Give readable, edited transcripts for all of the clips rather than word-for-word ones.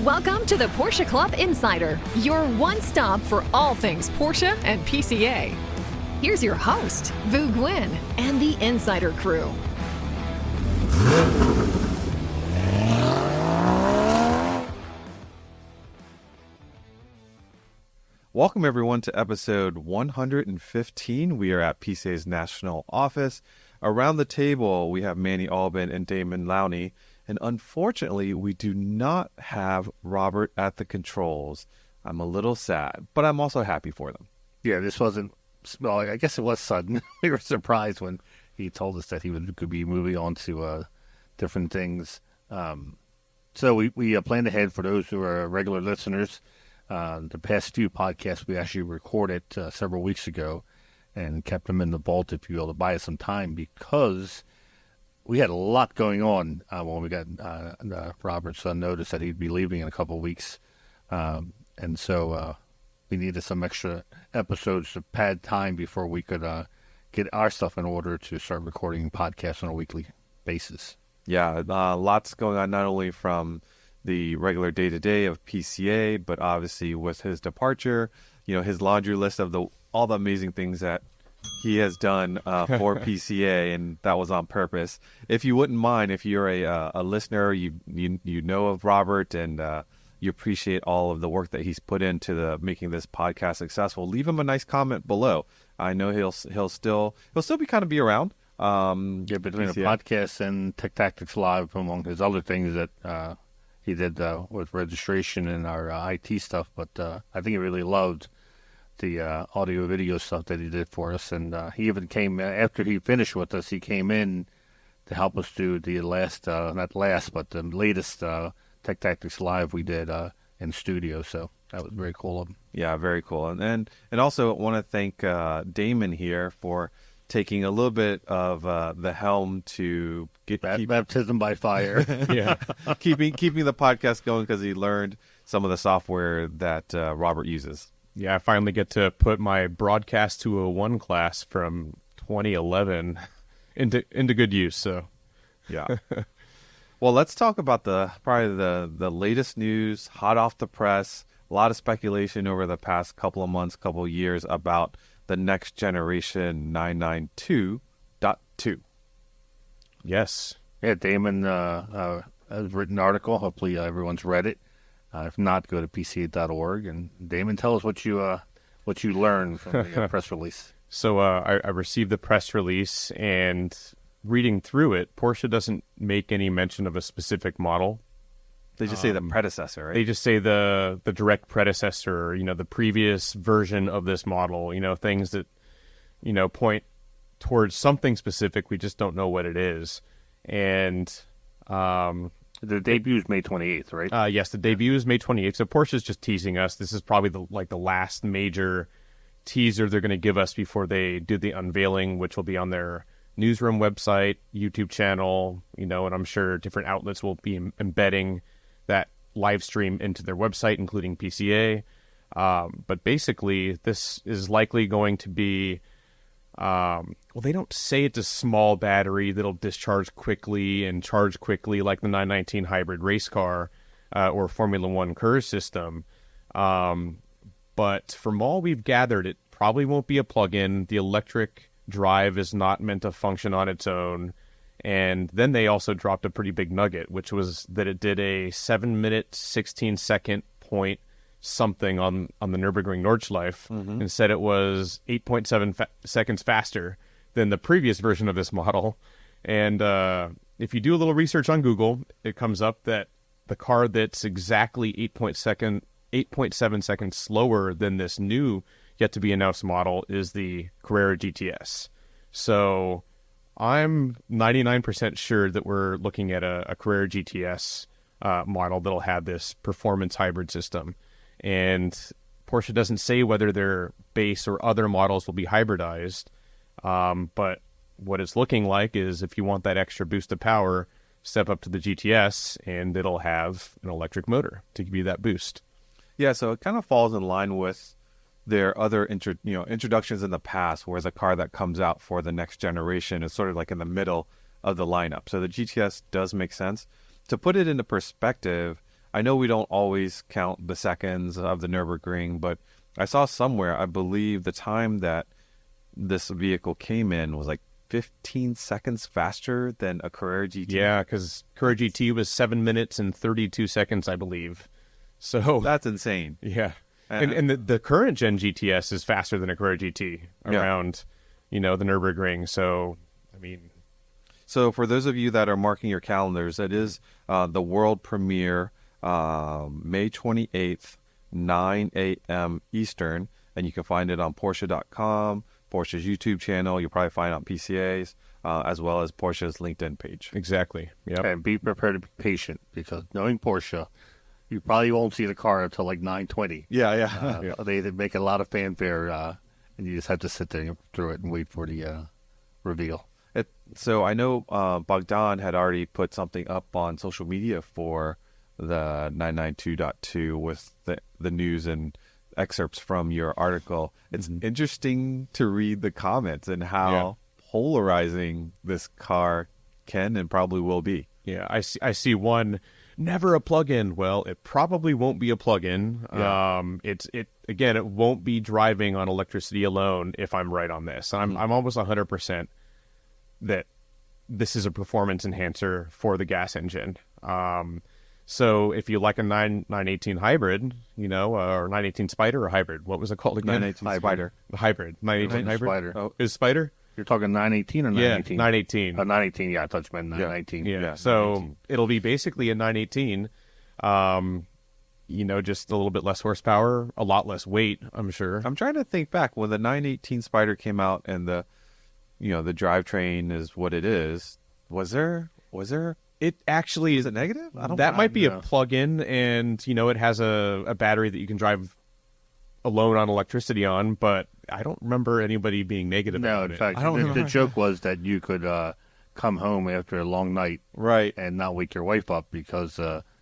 Welcome to the Porsche Club Insider, your one stop for all things Porsche and PCA. Here's your host, Vu Gwyn, and the Insider crew. Welcome, everyone, to episode 115. We are at PCA's National office. Around the table, we have Manny and Damon Lowney. And unfortunately, we do not have Robert at the controls. I'm a little sad, but I'm also happy for them. Yeah, this wasn't, well, I guess it was sudden. We were surprised when he told us that he could be moving on to different things. So we planned ahead for those who are regular listeners. The past few podcasts we actually recorded several weeks ago and kept them in the vault, if you will, to buy us some time because we had a lot going on when we got Robert's notice that he'd be leaving in a couple of weeks. And so we needed some extra episodes to pad time before we could get our stuff in order to start recording podcasts on a weekly basis. Yeah, lots going on, not only from the regular day-to-day of PCA, but obviously with his departure, his laundry list of all the amazing things that he has done for PCA, and that was on purpose. If you wouldn't mind, if you're a listener, you know of Robert, and you appreciate all of the work that he's put into making this podcast successful, leave him a nice comment below. I know he'll still be around. Between the podcast and Tech Tactics Live, among his other things that he did with registration and our IT stuff, but I think he really loved the audio video stuff that he did for us, and he even came after he finished with us. He came in to help us do the the latest Tech Tactics Live we did in studio. So that was very cool of him. Yeah, very cool. And also want to thank Damon here for taking a little bit of the helm to keep baptism by fire. Yeah, keeping the podcast going because he learned some of the software that Robert uses. Yeah, I finally get to put my Broadcast 201 class from 2011 into good use. So, yeah. Well, let's talk about probably the latest news, hot off the press. A lot of speculation over the past couple of months, couple of years about the next generation 992.2. Yes. Yeah, Damon has written an article. Hopefully everyone's read it. If not, go to PCA.org. And Damon, tell us what you learned from the press release. So I received the press release, and reading through it, Porsche doesn't make any mention of a specific model. They just say the predecessor, right? They just say the direct predecessor, the previous version of this model, things that, point towards something specific. We just don't know what it is. And the debut is May 28th, right? Yes, the debut is May 28th. So Porsche's just teasing us. This is probably the last major teaser they're going to give us before they do the unveiling, which will be on their newsroom website, YouTube channel, and I'm sure different outlets will be embedding that live stream into their website, including PCA. But basically, this is likely going to be, they don't say it's a small battery that'll discharge quickly and charge quickly like the 919 hybrid race car or Formula One KERS system. But from all we've gathered, it probably won't be a plug-in. The electric drive is not meant to function on its own. And then they also dropped a pretty big nugget, which was that it did a 7-minute, 16-second point something on the Nürburgring Nordschleife, and said it was 8.7 seconds faster than the previous version of this model. And if you do a little research on Google, it comes up that the car that's exactly 8.7 seconds slower than this new yet-to-be-announced model is the Carrera GTS. So I'm 99% sure that we're looking at a Carrera GTS model that'll have this performance hybrid system. And Porsche doesn't say whether their base or other models will be hybridized. But what it's looking like is if you want that extra boost of power, step up to the GTS, and it'll have an electric motor to give you that boost. Yeah, so it kind of falls in line with their other introductions in the past, where the car that comes out for the next generation is sort of like in the middle of the lineup. So the GTS does make sense. To put it into perspective, I know we don't always count the seconds of the Nürburgring, but I saw somewhere, I believe the time that this vehicle came in was like 15 seconds faster than a Carrera GT. Yeah, because Carrera GT was 7 minutes and 32 seconds, I believe. So That's insane. yeah, and the current gen GTS is faster than a Carrera GT around, the Nürburgring. So I mean, So for those of you that are marking your calendars, it is the world premiere May 28th, 9 a.m. Eastern, and you can find it on Porsche.com, Porsche's YouTube channel. You'll probably find it on PCA's, as well as Porsche's LinkedIn page. exactly. Yep. And be prepared to be patient, because knowing Porsche, you probably won't see the car until like 9:20. Yeah. They make a lot of fanfare, and you just have to sit there through it and wait for the reveal. So I know Bogdan had already put something up on social media for the 992.2 with the news and excerpts from your article. It's interesting to read the comments and how polarizing this car can and probably will be. Yeah, I see one. Never a plug-in. Well, it probably won't be a plug-in. Yeah. It won't be driving on electricity alone if I'm right on this. I'm almost 100% that this is a performance enhancer for the gas engine. So if you like a 918 hybrid, or 918 Spider or hybrid, what was it called again? 918 Spider. The hybrid. 918 hybrid. Spider. Oh, is Spider? You're talking 918 or 918? Yeah, 918. 918, yeah, I thought you meant 919. Yeah. So 918. it'll be basically a 918. Just a little bit less horsepower, a lot less weight, I'm sure. I'm trying to think back when the 918 Spider came out and the drivetrain is what it is. Was there? It actually Is it negative? I don't. that might be know. a plug-in, and it has a battery that you can drive alone on electricity on, but I don't remember anybody being negative No, about in it. fact, I don't the know. joke was that you could come home after a long night Right. and not wake your wife up because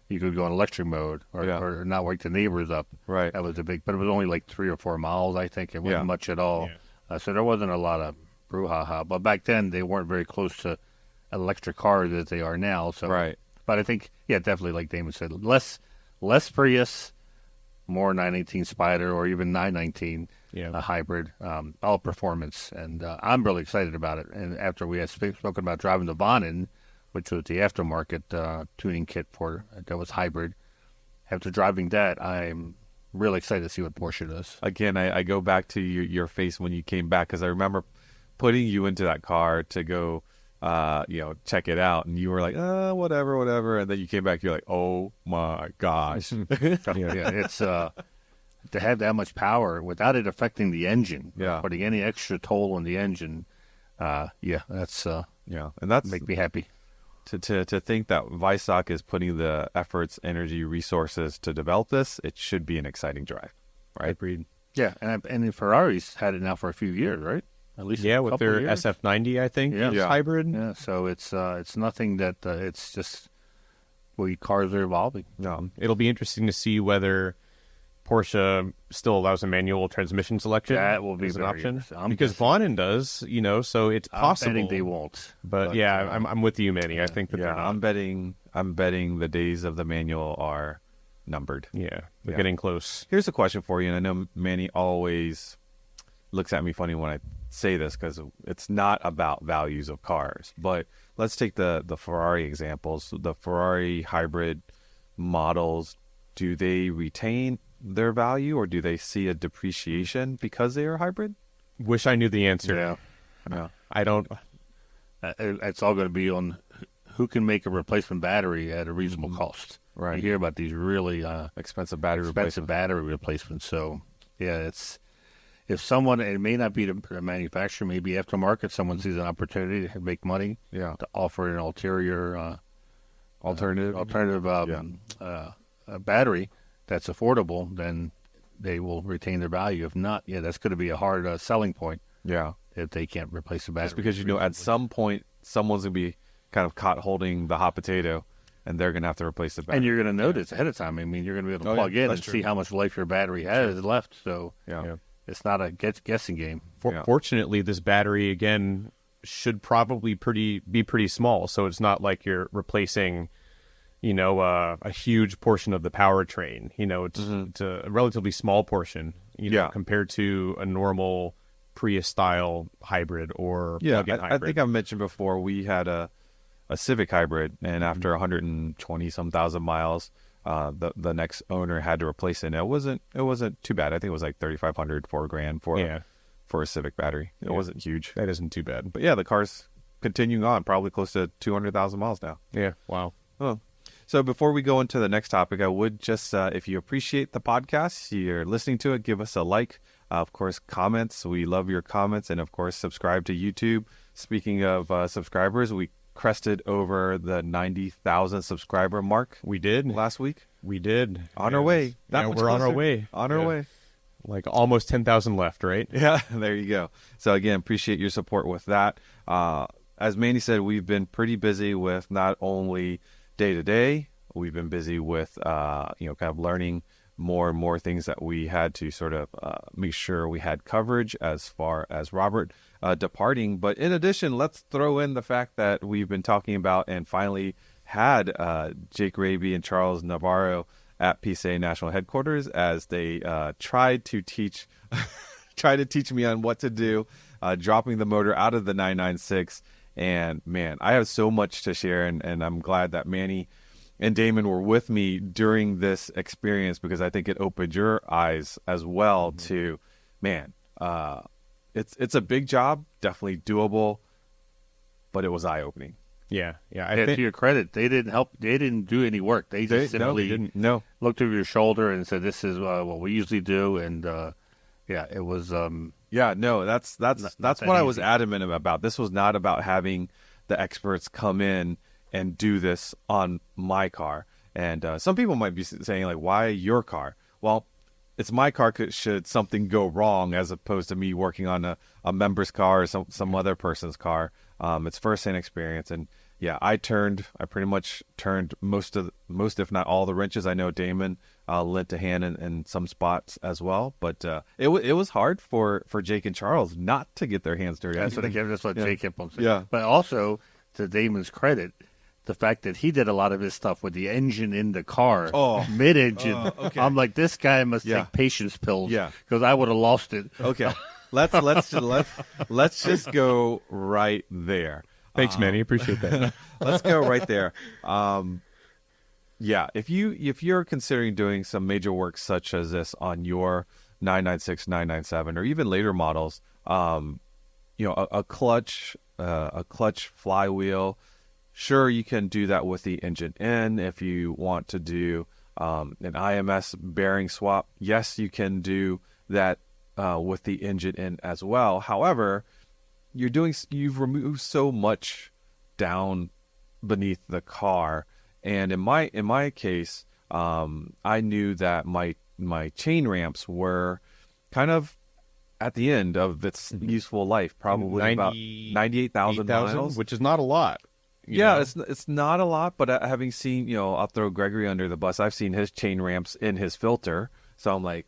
you could go in electric mode or not wake the neighbors up. Right. That was but it was only like 3 or 4 miles, I think. It wasn't Yeah. much at all. So there wasn't a lot of brouhaha. But back then, they weren't very close to electric cars as they are now. So, Right. But I think, definitely, like Damon said, less Prius, more 918 Spider or even 919 hybrid, all performance. And I'm really excited about it. And after we had spoken about driving the Bonin, which was the aftermarket tuning kit that was hybrid, after driving that, I'm really excited to see what Porsche does. Again, I go back to your face when you came back, because I remember putting you into that car to go, check it out, and you were like, whatever, and then you came back, you're like, oh my gosh. It's to have that much power without it affecting the engine, putting any extra toll on the engine. That's Yeah, and that's make me happy. to think that Weissach is putting the efforts, energy, resources to develop this. It should be an exciting drive, right? Agreed. Yeah, and Ferrari's had it now for a few years, right? At least a with couple their of years. SF90, I think, Yeah. is Yeah. hybrid. Yeah, so it's nothing that it's just cars are evolving. No. It'll be interesting to see whether Porsche still allows a manual transmission selection. That will be as an very option, interesting. I'm because guessing- Bonin does, so it's possible. I'm betting they won't. But yeah, I'm with you, Manny. I think that Yeah, they're not. I'm betting the days of the manual are numbered. Yeah, they're Yeah. getting close. Here's a question for you, and I know Manny always looks at me funny when I say this, because it's not about values of cars. But let's take the Ferrari examples. The Ferrari hybrid models, do they retain their value, or do they see a depreciation because they are hybrid? Wish I knew the answer. Yeah, Yeah. I don't. it's all going to be on who can make a replacement battery at a reasonable cost. Right. You hear about these really Expensive battery expensive replacement. battery replacements. So, it's if someone, it may not be the manufacturer, maybe aftermarket, someone sees an opportunity to make money, Yeah. to offer an Alternative. battery that's affordable, then they will retain their value. If not, that's going to be a hard selling point Yeah. if they can't replace the battery. Just because at some point someone's gonna be kind of caught holding the hot potato, and they're gonna have to replace the battery. And you're going to notice ahead of time. I mean, you're going to be able to Oh, yeah, plug in that's and true. see how much life your battery has left. So Yeah. it's not a guessing game. Yeah. Fortunately, this battery again should probably be pretty small, so it's not like you're replacing a huge portion of the powertrain. It's a relatively small portion, compared to a normal Prius-style hybrid or plug-in hybrid. I think I mentioned before we had a Civic hybrid, and after 120 some thousand miles, the next owner had to replace it. And it wasn't too bad. I think it was like $3,500, $4,000 for a Civic battery. It wasn't huge. That isn't too bad. But yeah, the car's continuing on, probably close to 200,000 miles now. Yeah. Wow. Oh. So before we go into the next topic, I would just, if you appreciate the podcast, you're listening to it, give us a like. Of course, comments. We love your comments. And of course, subscribe to YouTube. Speaking of subscribers, we crested over the 90,000 subscriber mark. We did. Last week. We did. On our way. Yeah, we're on our way. On our way. Like almost 10,000 left, right? Yeah, there you go. So again, appreciate your support with that. As Manny said, we've been pretty busy with not only day-to-day, we've been busy with, kind of learning more and more things that we had to sort of make sure we had coverage as far as Robert departing. But in addition, let's throw in the fact that we've been talking about and finally had Jake Raby and Charles Navarro at PCA National headquarters as they tried to teach me on what to do, dropping the motor out of the 996. And man, I have so much to share, and I'm glad that Manny and Damon were with me during this experience, because I think it opened your eyes as well to, man, it's a big job, definitely doable, but it was eye-opening. Yeah. To your credit, they didn't help. They didn't do any work. They just simply didn't. Looked over your shoulder and said, "This is what we usually do." And it was. That's what I was adamant about. This was not about having the experts come in and do this on my car. And some people might be saying, like, why your car? Well, it's my car should something go wrong, as opposed to me working on a member's car or some other person's car. It's first-hand experience. And yeah, I pretty much turned most, if not all, the wrenches. I know Damon lent a hand in some spots as well, but it was hard for Jake and Charles not to get their hands dirty. That's what Jake kept on saying. Yeah. But also, to Damon's credit, the fact that he did a lot of his stuff with the engine in the car, mid-engine. Okay. I'm like, this guy must take patience pills, Yeah. because I would have lost it. Okay, let's just go right there. Thanks, Manny. Appreciate that. Let's go right there. If you're considering doing some major work such as this on your 996, 997, or even later models, a clutch flywheel. Sure, you can do that with the engine in. If you want to do an IMS bearing swap, yes, you can do that with the engine in as well. However, you've removed so much down beneath the car, and in my case, I knew that my chain ramps were kind of at the end of its useful life, probably about 98,000 miles, which is not a lot. Yeah, it's not a lot, but having seen, I'll throw Gregory under the bus. I've seen his chain ramps in his filter, so I'm like,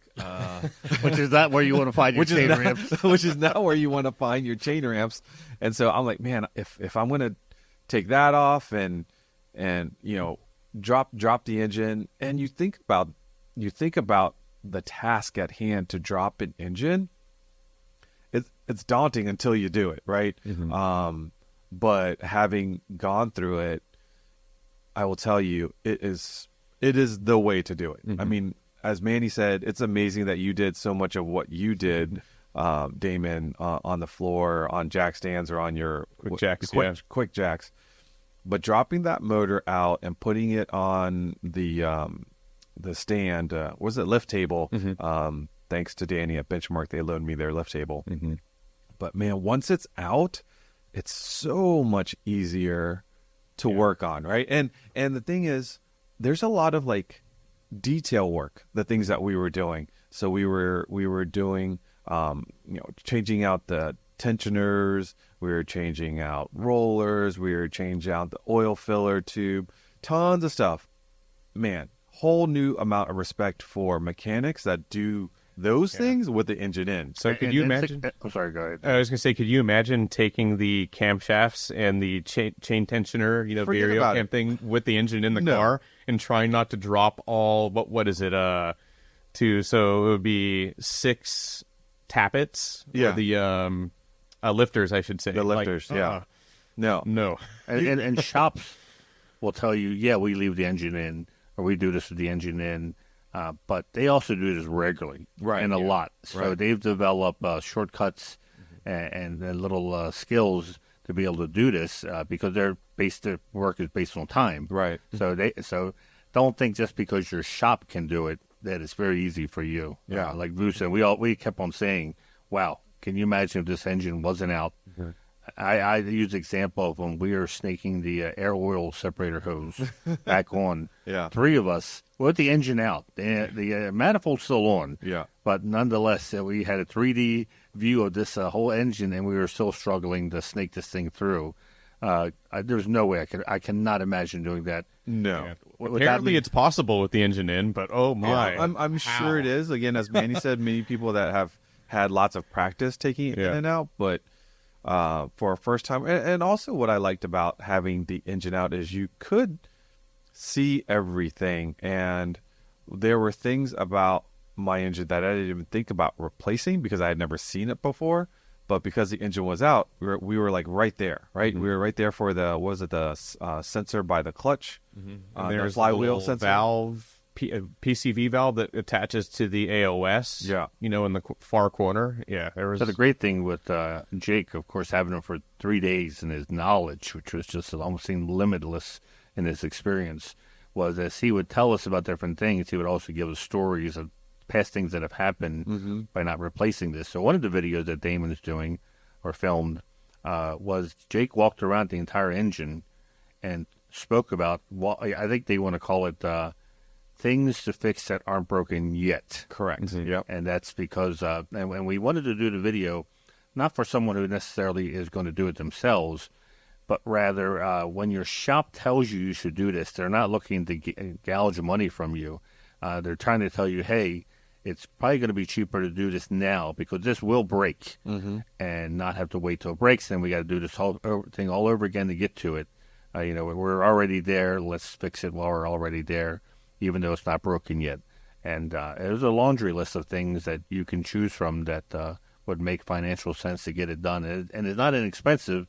which is not where you want to find your chain ramps. Which is not where you want to find your chain ramps. And so I'm like, man, if I'm going to take that off and drop the engine, and you think about the task at hand to drop an engine, it's daunting until you do it, right? Mm-hmm. But having gone through it, I will tell you, it is the way to do it. Mm-hmm. I mean, as Manny said, it's amazing that you did so much of what you did, Damon, on the floor, on jack stands, or on your quick jacks. But dropping that motor out and putting it on the stand, was it lift table? Mm-hmm. Thanks to Danny at Benchmark, they loaned me their lift table. Mm-hmm. But man, once it's out, it's so much easier to work on, right? And the thing is, there's a lot of like detail work, the things that we were doing. So we were doing, changing out the tensioners, we were changing out rollers, we were changing out the oil filler tube, tons of stuff. Man, whole new amount of respect for mechanics that do those things with the engine in. So could you imagine? I'm sorry, go ahead. I was going to say, could you imagine taking the camshafts and the chain tensioner, Forget varial about cam it. thing with the engine in the No. car and trying not to drop all, what is it, so it would be 6 tappets? Yeah. Or the lifters, I should say. The lifters, yeah. No. No. And shops will tell you, yeah, we leave the engine in, or we do this with the engine in, but they also do this regularly, Right, and a yeah. lot. So Right. they've developed shortcuts and little skills to be able to do this because their work is based on time. Right. So don't think just because your shop can do it that it's very easy for you. Yeah. Like Vu said, we kept on saying, "Wow, can you imagine if this engine wasn't out?" Mm-hmm. I use the example of when we were snaking the air oil separator hose back on. Yeah. 3 of us with the engine out, the manifold's still on. Yeah. But nonetheless, we had a 3D view of this whole engine, and we were still struggling to snake this thing through. There's no way I cannot imagine doing that. No. Yeah. Without Apparently me- it's possible with the engine in, but oh my. I'm sure it is. Again, as Manny said, many people that have had lots of practice taking it in and out, but for a first time, and also what I liked about having the engine out is you could see everything, and there were things about my engine that I didn't even think about replacing because I had never seen it before. But because the engine was out, we were like right there, right? We were right there for the sensor by the clutch, And the there's flywheel the little sensor. valve, PCV valve that attaches to the AOS. Yeah. In the far corner. Yeah, there was. So the great thing with Jake, of course, having him for 3 days and his knowledge, which was just almost seemed limitless in his experience, was as he would tell us about different things, he would also give us stories of past things that have happened by not replacing this. So one of the videos that Damon is doing or filmed was Jake walked around the entire engine and spoke about, I think they want to call it things to fix that aren't broken yet. Correct. Yep. And that's because, and we wanted to do the video not for someone who necessarily is going to do it themselves, but rather when your shop tells you should do this, they're not looking to gouge money from you. They're trying to tell you, hey, it's probably going to be cheaper to do this now because this will break and not have to wait till it breaks. Then we got to do this whole thing all over again to get to it. We're already there. Let's fix it while we're already there, even though it's not broken yet. And there's a laundry list of things that you can choose from that would make financial sense to get it done. And it's not inexpensive,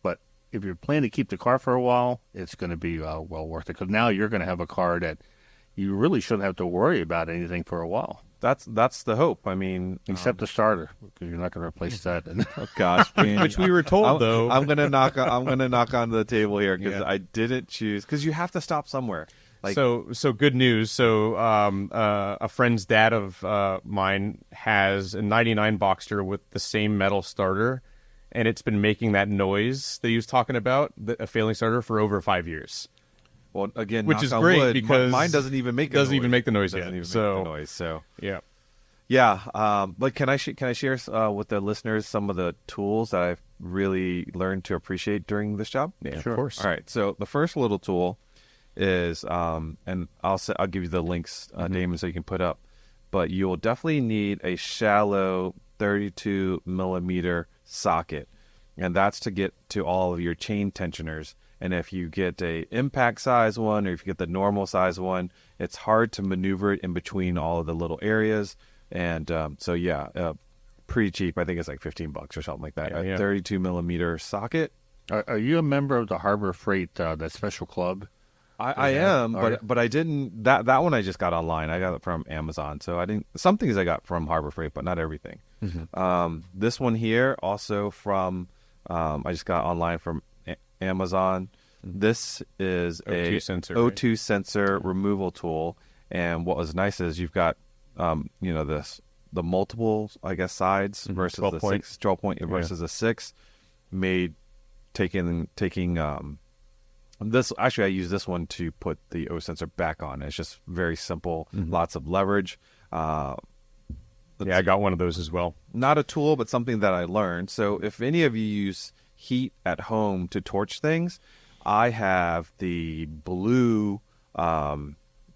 but if you're planning to keep the car for a while, it's going to be well worth it because now you're going to have a car that you really shouldn't have to worry about anything for a while. That's the hope. I mean, Except the starter, because you're not going to replace that. oh gosh, Manny, Which we were told, though. I'm gonna knock on the table here because I didn't choose because you have to stop somewhere. Like, so good news. So a friend's dad of mine has a 99 Boxster with the same metal starter, and it's been making that noise that he was talking about, a failing starter, for over 5 years. well, again, Which knock is on great wood, because mine doesn't even make the noise yet. Doesn't even So make the noise. So yeah. but can I share with the listeners some of the tools that I've really learned to appreciate during this job? Yeah, Sure. of course. All right. So the first little tool is, and I'll give you the links, Damon, so you can put up. But you'll definitely need a shallow 32 millimeter socket, and that's to get to all of your chain tensioners. And if you get a impact size one, or if you get the normal size one, it's hard to maneuver it in between all of the little areas. And pretty cheap. I think it's like $15 or something like that. Yeah. A 32 millimeter socket. Are you a member of the Harbor Freight, that special club? I am, Are you? but I didn't. That one I just got online. I got it from Amazon, so I didn't. Some things I got from Harbor Freight, but not everything. This one here also from I just got online from Amazon. This is O2 a sensor, O2 sensor removal tool, and what was nice is you've got the multiple, I guess, sides versus 12 the point. 12 point versus a 6, made taking this. Actually, I use this one to put the O sensor back on. It's just very simple, lots of leverage. Yeah, I got one of those as well. Not a tool, but something that I learned. So if any of you use heat at home to torch things, I have the blue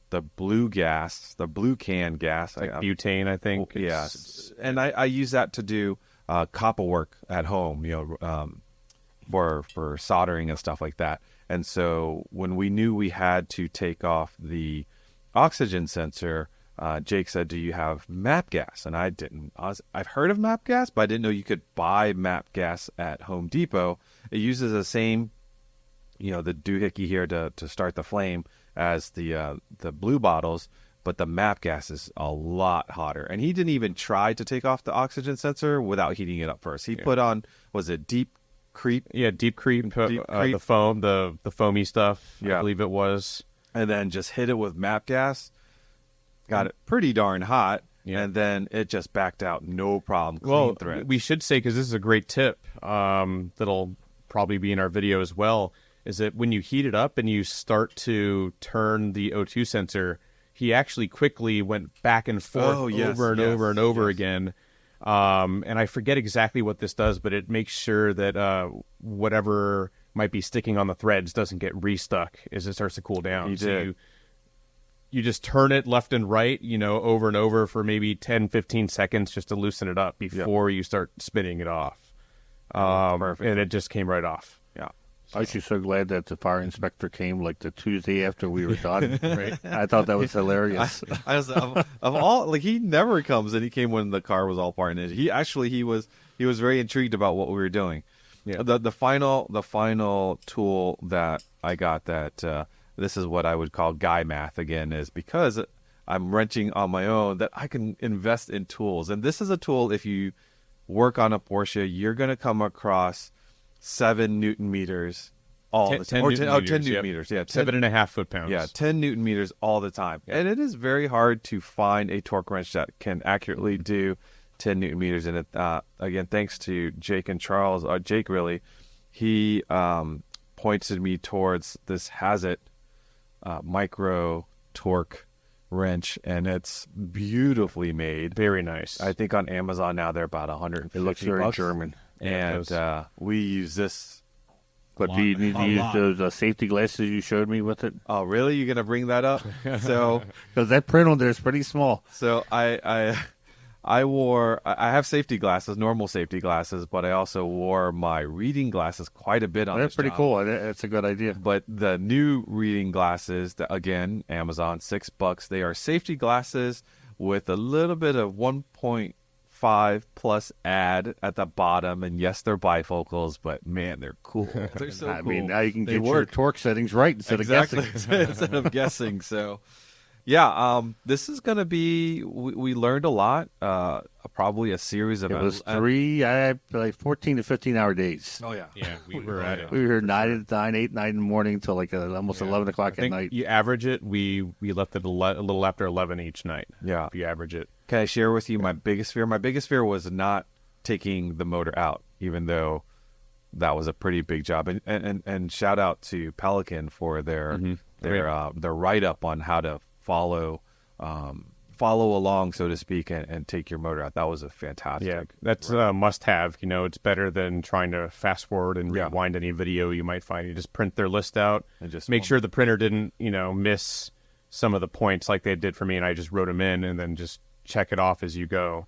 the blue gas, the blue can gas, like butane, I think. Yes, and I use that to do copper work at home, for soldering and stuff like that. And so when we knew we had to take off the oxygen sensor, Jake said, "Do you have MAP gas?" And I didn't. I've heard of MAP gas, but I didn't know you could buy MAP gas at Home Depot. It uses the same, the doohickey here to start the flame as the blue bottles, but the MAP gas is a lot hotter. And he didn't even try to take off the oxygen sensor without heating it up first. He put on, was it Deep Creep? Yeah, Deep Creep, the foam, the foamy stuff, I believe it was. And then just hit it with MAP gas. Got it pretty darn hot, and then it just backed out, no problem. Clean thread. We should say, because this is a great tip that'll probably be in our video as well, is that when you heat it up and you start to turn the O2 sensor, he actually quickly went back and forth over and over again. And I forget exactly what this does, but it makes sure that whatever might be sticking on the threads doesn't get restuck as it starts to cool down. You just turn it left and right, over and over for maybe 10, 15 seconds just to loosen it up before you start spinning it off. And it just came right off. Yeah. I was just so glad that the fire inspector came like the Tuesday after we were done. Right? I thought that was hilarious. I was of all, he never comes, and he came when the car was all apart. And he was very intrigued about what we were doing. Yeah. The final tool that I got that this is what I would call guy math again, is because I'm wrenching on my own that I can invest in tools. And this is a tool, if you work on a Porsche, you're going to come across 7 Newton meters all the time. 10 Newton meters. Yeah, 7.5 foot-pounds. Yeah, 10 Newton meters all the time. Yep. And it is very hard to find a torque wrench that can accurately do 10 Newton meters. And again, thanks to Jake and Charles, Jake really, he pointed me towards this Hazit micro torque wrench, and it's beautifully made. Very nice. I think on Amazon now they're about $150. It looks very German. And we use this. But do you need to use those safety glasses you showed me with it? Oh, really? You're going to bring that up? So, because that print on there is pretty small. So I have safety glasses, normal safety glasses, but I also wore my reading glasses quite a bit on That's this pretty job. cool. That's a good idea. But the new reading glasses, again, Amazon, $6. They are safety glasses with a little bit of 1.5 plus add at the bottom. And yes, they're bifocals, but man, they're cool. They're so cool. I mean, now you can get your torque settings right instead of guessing. Instead of guessing. So, yeah, this is going to be, we learned a lot, probably a series of... It was 14 to 15-hour days. Oh, yeah. Yeah, we were at it. We were 8, 9 in the morning until almost 11 o'clock at night. You average it, we left it a little after 11 each night. Yeah. If you average it. Can I share with you my biggest fear? My biggest fear was not taking the motor out, even though that was a pretty big job. And shout out to Pelican for their write-up on how to follow along, so to speak, and take your motor out. That was a fantastic. Yeah, that's a must-have. It's better than trying to fast forward and rewind any video you might find. You just print their list out and just make sure the printer didn't, miss some of the points like they did for me, and I just wrote them in, and then just check it off as you go.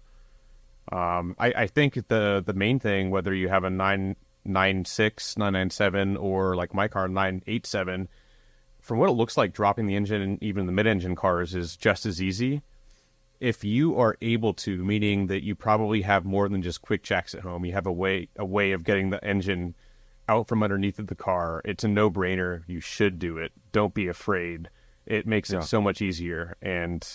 I think the main thing, whether you have a 996, 997, or like my car 987. From what it looks like, dropping the engine and even the mid-engine cars is just as easy. If you are able to, meaning that you probably have more than just quick jacks at home, you have a way of getting the engine out from underneath of the car, it's a no-brainer. You should do it. Don't be afraid. It makes it so much easier and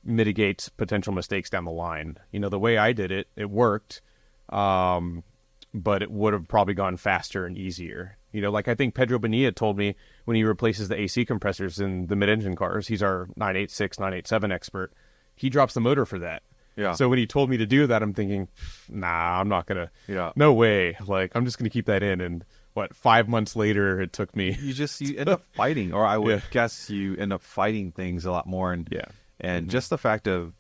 mitigates potential mistakes down the line. The way I did it, it worked, but it would have probably gone faster and easier. Like I think Pedro Bonilla told me when he replaces the AC compressors in the mid-engine cars, he's our 986, 987 expert. He drops the motor for that. Yeah. So when he told me to do that, I'm thinking, nah, I'm not going to. Yeah. No way. Like, I'm just going to keep that in. And 5 months later, it took me. You end up fighting, or I would guess you end up fighting things a lot more. And just the fact of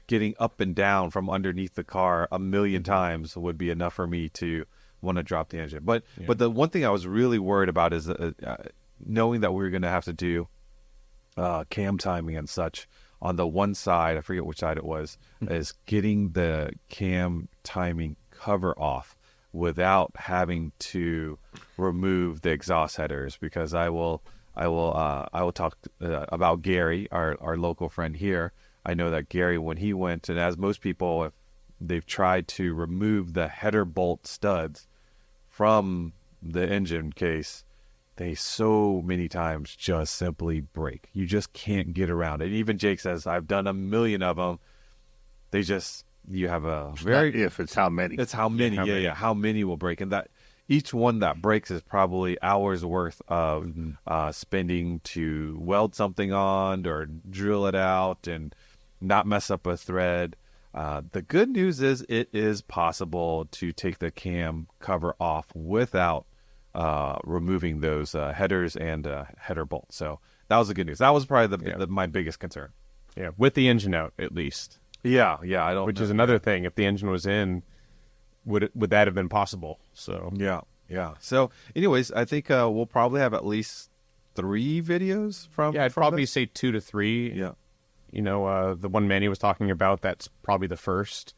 getting up and down from underneath the car a million times would be enough for me to want to drop the engine. But the one thing I was really worried about is knowing that we were going to have to do cam timing and such. On the one side, I forget which side it was, is getting the cam timing cover off without having to remove the exhaust headers, because I will talk about Gary, our local friend here. I know that Gary, when he went, and as most people, if they've tried to remove the header bolt studs from the engine case, they so many times just simply break. You just can't get around it. Even Jake says, I've done a million of them. They just, you have a very... It's how many. It's how many, yeah. How many will break. And that each one that breaks is probably hours worth of spending to weld something on or drill it out and not mess up a thread. The good news is it is possible to take the cam cover off without removing those headers and header bolts. So that was the good news. That was probably my biggest concern. Yeah, with the engine out at least. Yeah, I don't. Which know. is another thing. If the engine was in, would that have been possible? So yeah. So, anyways, I think we'll probably have at least 3 videos from. Yeah, I'd probably say 2 to 3. Yeah. You know, the one Manny was talking about, that's probably the first.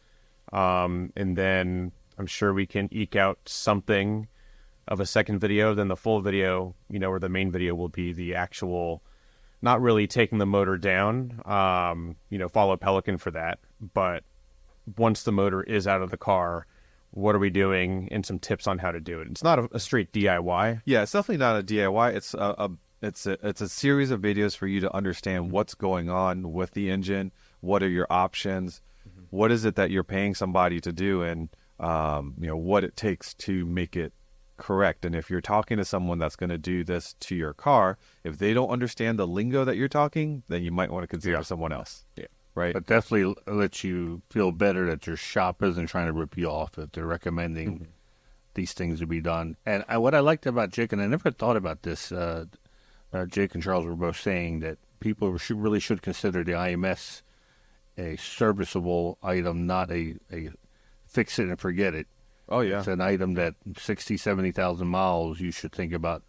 And then I'm sure we can eke out something of a second video. Then the full video, you know, or the main video will be the actual, not really taking the motor down, you know, follow Pelican for that. But once the motor is out of the car, what are we doing, and some tips on how to do it. It's not a straight DIY. Yeah, it's definitely not a DIY. It's a series of videos for you to understand what's going on with the engine. What are your options? What is it that you're paying somebody to do, and you know, what it takes to make it correct. And if you're talking to someone that's going to do this to your car, if they don't understand the lingo that you're talking, then you might want to consider someone else. Yeah. Right. But definitely lets you feel better that your shop isn't trying to rip you off, that they're recommending these things to be done. And what I liked about Jake, and I never thought about this, Jake and Charles were both saying that people really should consider the IMS a serviceable item, not a fix it and forget it. Oh, yeah. It's an item that 60, 70,000 miles you should think about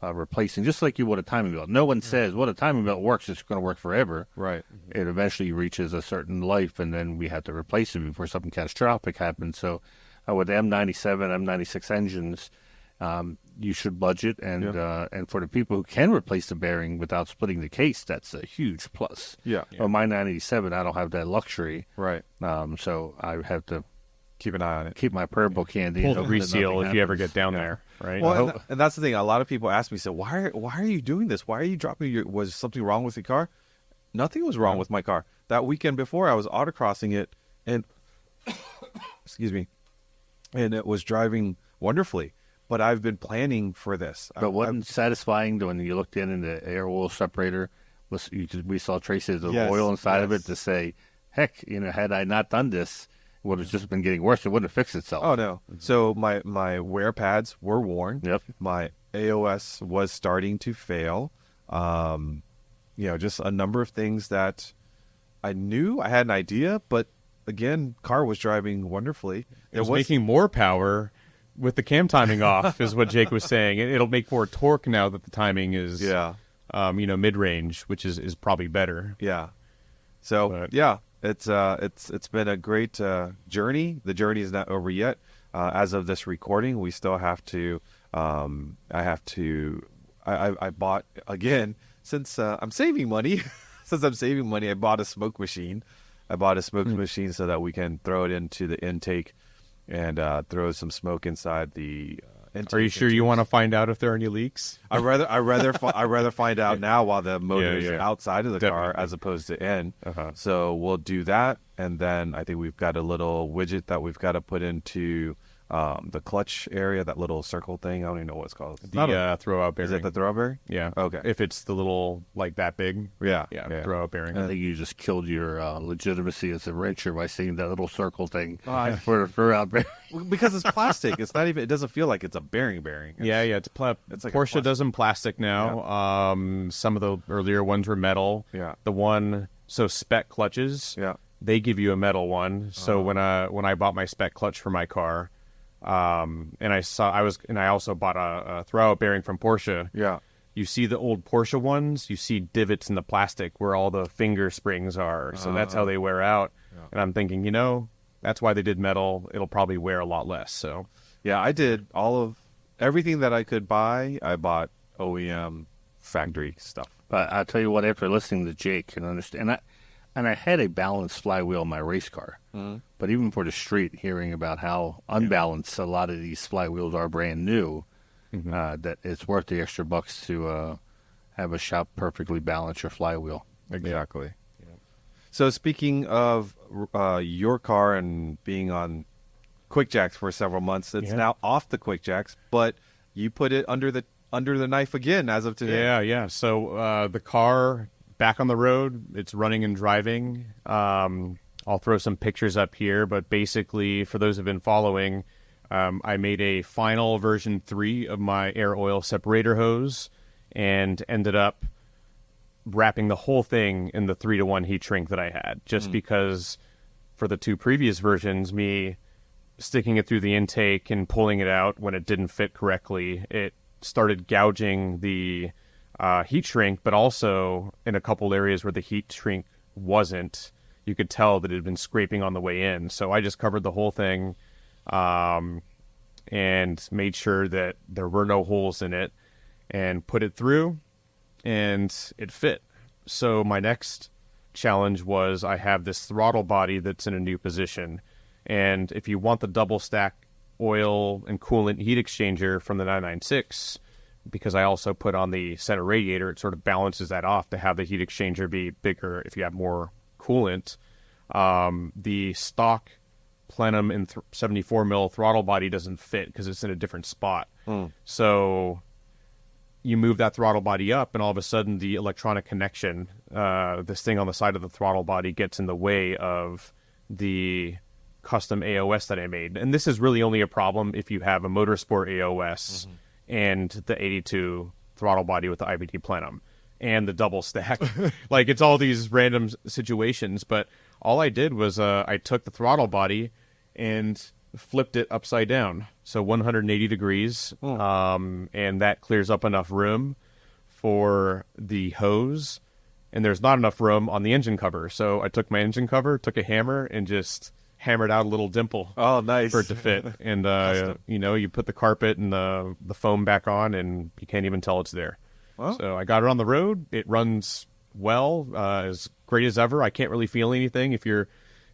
replacing, just like you would a timing belt. No one says, well, a timing belt works, it's going to work forever. Right. It eventually reaches a certain life, and then we have to replace it before something catastrophic happens. So with the M97, M96 engines, you should budget, and for the people who can replace the bearing without splitting the case, that's a huge plus. Yeah. On my 97, I don't have that luxury. Right. So I have to keep an eye on it. Keep my purple candy. Pull the reseal if you ever get down there, right? Well, and that's the thing. A lot of people ask me, so why are you doing this? Why are you dropping was something wrong with your car? Nothing was wrong with my car. That weekend before, I was autocrossing it, and excuse me, and it was driving wonderfully. But I've been planning for this. But wasn't satisfying when you looked in the air oil separator? We saw traces of oil inside of it to say, heck, had I not done this, it would have just been getting worse. It wouldn't have fixed itself. Oh, no. So my wear pads were worn. Yep. My AOS was starting to fail. Just a number of things that I knew. I had an idea, but again, car was driving wonderfully. It was making more power with the cam timing off, is what Jake was saying. It'll make more torque now that the timing is, mid-range, which is probably better. Yeah. So it's been a great journey. The journey is not over yet. As of this recording, we still have to. I bought again since I'm saving money. I bought a smoke machine. Machine so that we can throw it into the intake and throw some smoke inside the intake. Are you sure you want to find out if there are any leaks? I rather find out now while the motor is outside of the car as opposed to in. So we'll do that, and then I think we've got a little widget that we've got to put into the clutch area, that little circle thing. I don't even know what it's called. The throw-out bearing. Is it the throw-out bearing? Yeah. Okay. If it's the little, like, that big. Yeah. Throw-out bearing. I think you just killed your legitimacy as a wrencher by seeing that little circle thing for the throw-out bearing. Because it's plastic. It's not even. It doesn't feel like it's a bearing. It's like Porsche does them plastic now. Yeah. Some of the earlier ones were metal. Yeah. The one, spec clutches. Yeah. They give you a metal one. So when I bought my spec clutch for my car, and I also bought a throw-out bearing from Porsche. Yeah. you see the old Porsche ones, you see divots in the plastic where all the finger springs are. So that's how they wear out. Yeah. And I'm thinking, that's why they did metal. It'll probably wear a lot less. So yeah, I did everything that I could buy. I bought OEM factory stuff. But I'll tell you what, after listening to Jake and understand, and I had a balanced flywheel in my race car. Mm-hmm. But even for the street, hearing about how unbalanced a lot of these flywheels are brand new, that it's worth the extra bucks to have a shop perfectly balance your flywheel. Exactly. Yeah. So speaking of your car and being on quick jacks for several months, it's now off the quick jacks, but you put it under the knife again as of today. Yeah. So the car back on the road, it's running and driving. I'll throw some pictures up here, but basically, for those who have been following, I made a final version 3 of my air oil separator hose and ended up wrapping the whole thing in the 3-to-1 heat shrink that I had, just because for the 2 previous versions, me sticking it through the intake and pulling it out when it didn't fit correctly, it started gouging the heat shrink, but also in a couple areas where the heat shrink wasn't, you could tell that it had been scraping on the way in. So I just covered the whole thing and made sure that there were no holes in it and put it through, and it fit. So my next challenge was I have this throttle body that's in a new position. And if you want the double stack oil and coolant heat exchanger from the 996, because I also put on the center radiator, it sort of balances that off to have the heat exchanger be bigger if you have more coolant. The stock plenum and 74 mil throttle body doesn't fit because it's in a different spot. So you move that throttle body up, and all of a sudden the electronic connection, this thing on the side of the throttle body, gets in the way of the custom AOS that I made. And this is really only a problem if you have a motorsport AOS and the 82 throttle body with the IBD plenum and the double stack. Like, it's all these random situations, but all I did was I took the throttle body and flipped it upside down, so 180 degrees, and that clears up enough room for the hose, and there's not enough room on the engine cover. So I took my engine cover, took a hammer, and just hammered out a little dimple. Oh, nice. For it to fit. And, you put the carpet and the foam back on, and you can't even tell it's there. Well, so I got it on the road. It runs well, as great as ever. I can't really feel anything. If you're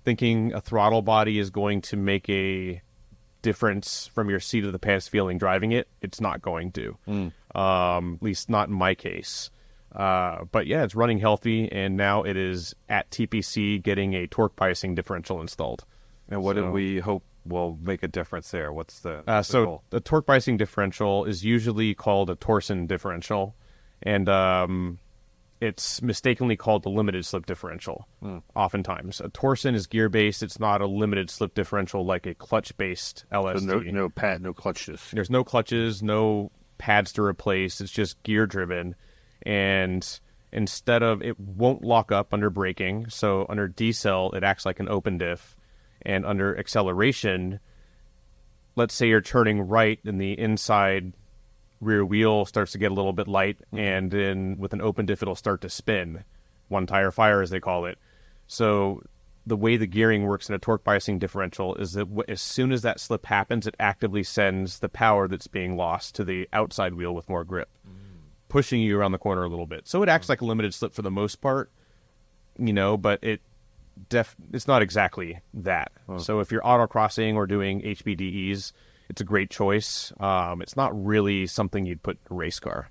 thinking a throttle body is going to make a difference from your seat of the pants feeling driving it, it's not going to. At least not in my case. But yeah, it's running healthy, and now it is at TPC getting a torque biasing differential installed. And what do we hope will make a difference there? What's the goal? The torque biasing differential is usually called a torsion differential, and it's mistakenly called the limited slip differential. Oftentimes, a torsion is gear based. It's not a limited slip differential like a clutch based LSD. So no pad, no clutches. There's no clutches, no pads to replace. It's just gear driven. And instead of, it won't lock up under braking, so under decel, it acts like an open diff. And under acceleration, let's say you're turning right and the inside rear wheel starts to get a little bit light, and then with an open diff, it'll start to spin. One tire fire, as they call it. So the way the gearing works in a torque biasing differential is that as soon as that slip happens, it actively sends the power that's being lost to the outside wheel with more grip, pushing you around the corner a little bit. So it acts like a limited slip for the most part, but it's not exactly that. So if you're autocrossing or doing HBDEs, it's a great choice. It's not really something you'd put in a race car.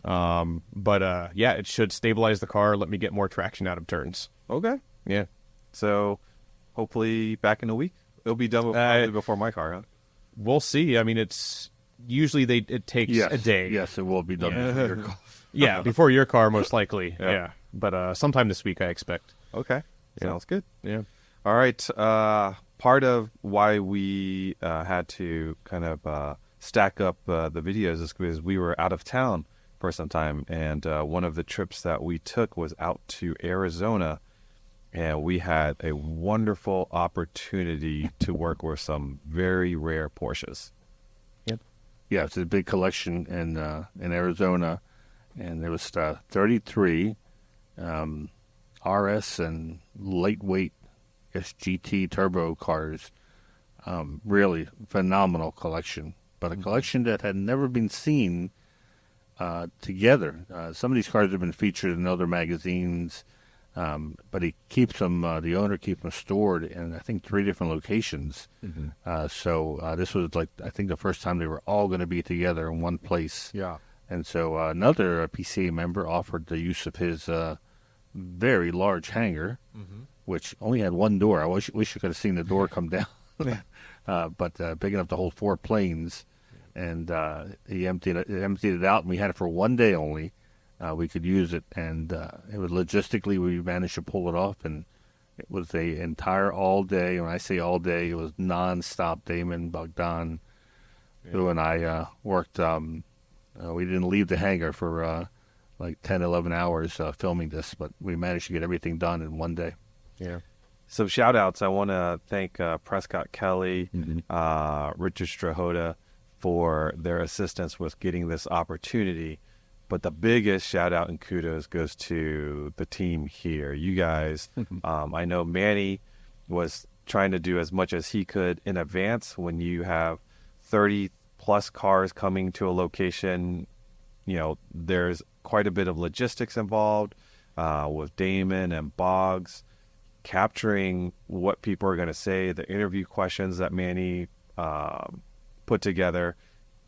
But it should stabilize the car, let me get more traction out of turns. Okay. Yeah. So hopefully back in a week, it'll be done probably before my car, huh? We'll see. I mean, it's usually it takes a day. Yes, it will be done before your car. Yeah, before your car, most likely. Yeah. But sometime this week, I expect. Okay. Sounds good. Yeah. All right. Part of why we had to kind of stack up the videos is because we were out of town for some time, and one of the trips that we took was out to Arizona, and we had a wonderful opportunity to work with some very rare Porsches. Yep. Yeah, it's a big collection in Arizona, and there was 33 RS and lightweight SGT turbo cars. Really phenomenal collection, but a collection that had never been seen together. Some of these cars have been featured in other magazines, but he keeps them. The owner keeps them stored in, I think, 3 different locations. So this was like, I think, the first time they were all going to be together in one place. Yeah. And so another PCA member offered the use of his very large hangar, which only had one door. I wish you could have seen the door come down. But big enough to hold 4 planes, and he emptied it out, and we had it for one day only. We could use it, and it was logistically we managed to pull it off, and it was a entire all day. When I say all day, it was nonstop. Damon, Bogdan, who and I worked. We didn't leave the hangar for like 10, 11 hours filming this, but we managed to get everything done in one day. Yeah. So shout outs. I want to thank Prescott Kelly, Richard Strahota for their assistance with getting this opportunity. But the biggest shout out and kudos goes to the team here. You guys, I know Manny was trying to do as much as he could in advance. When you have 30 plus cars coming to a location, you know, there's quite a bit of logistics involved with Damon and Boggs. Capturing what people are going to say, the interview questions that Manny put together.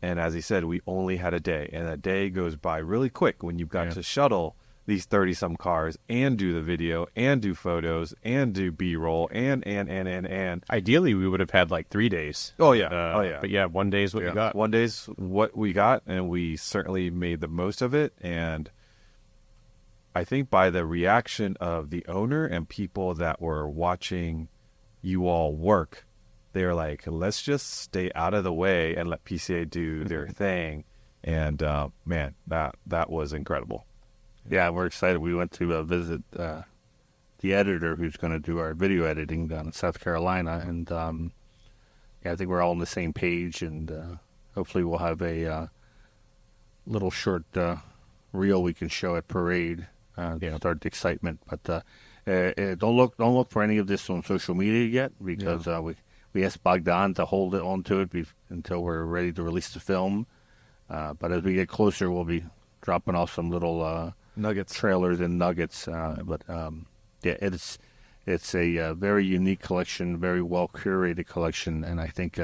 And as he said, we only had a day. And a day goes by really quick when you've got to shuttle these 30-some cars and do the video and do photos and do B-roll and. Ideally, we would have had like 3 days. Oh, yeah. But yeah, one day is what you got. One day's what we got, and we certainly made the most of it. And I think by the reaction of the owner and people that were watching you all work, they were like, let's just stay out of the way and let PCA do their thing. And man, that was incredible. Yeah, we're excited. We went to visit the editor who's going to do our video editing down in South Carolina. And I think we're all on the same page. And hopefully we'll have a little short reel we can show at Parade. Start the excitement, but don't look for any of this on social media yet, because we asked Bogdan to hold it onto it until we're ready to release the film. But as we get closer, we'll be dropping off some little nuggets, trailers and nuggets. It's a very unique collection, very well curated collection, and I think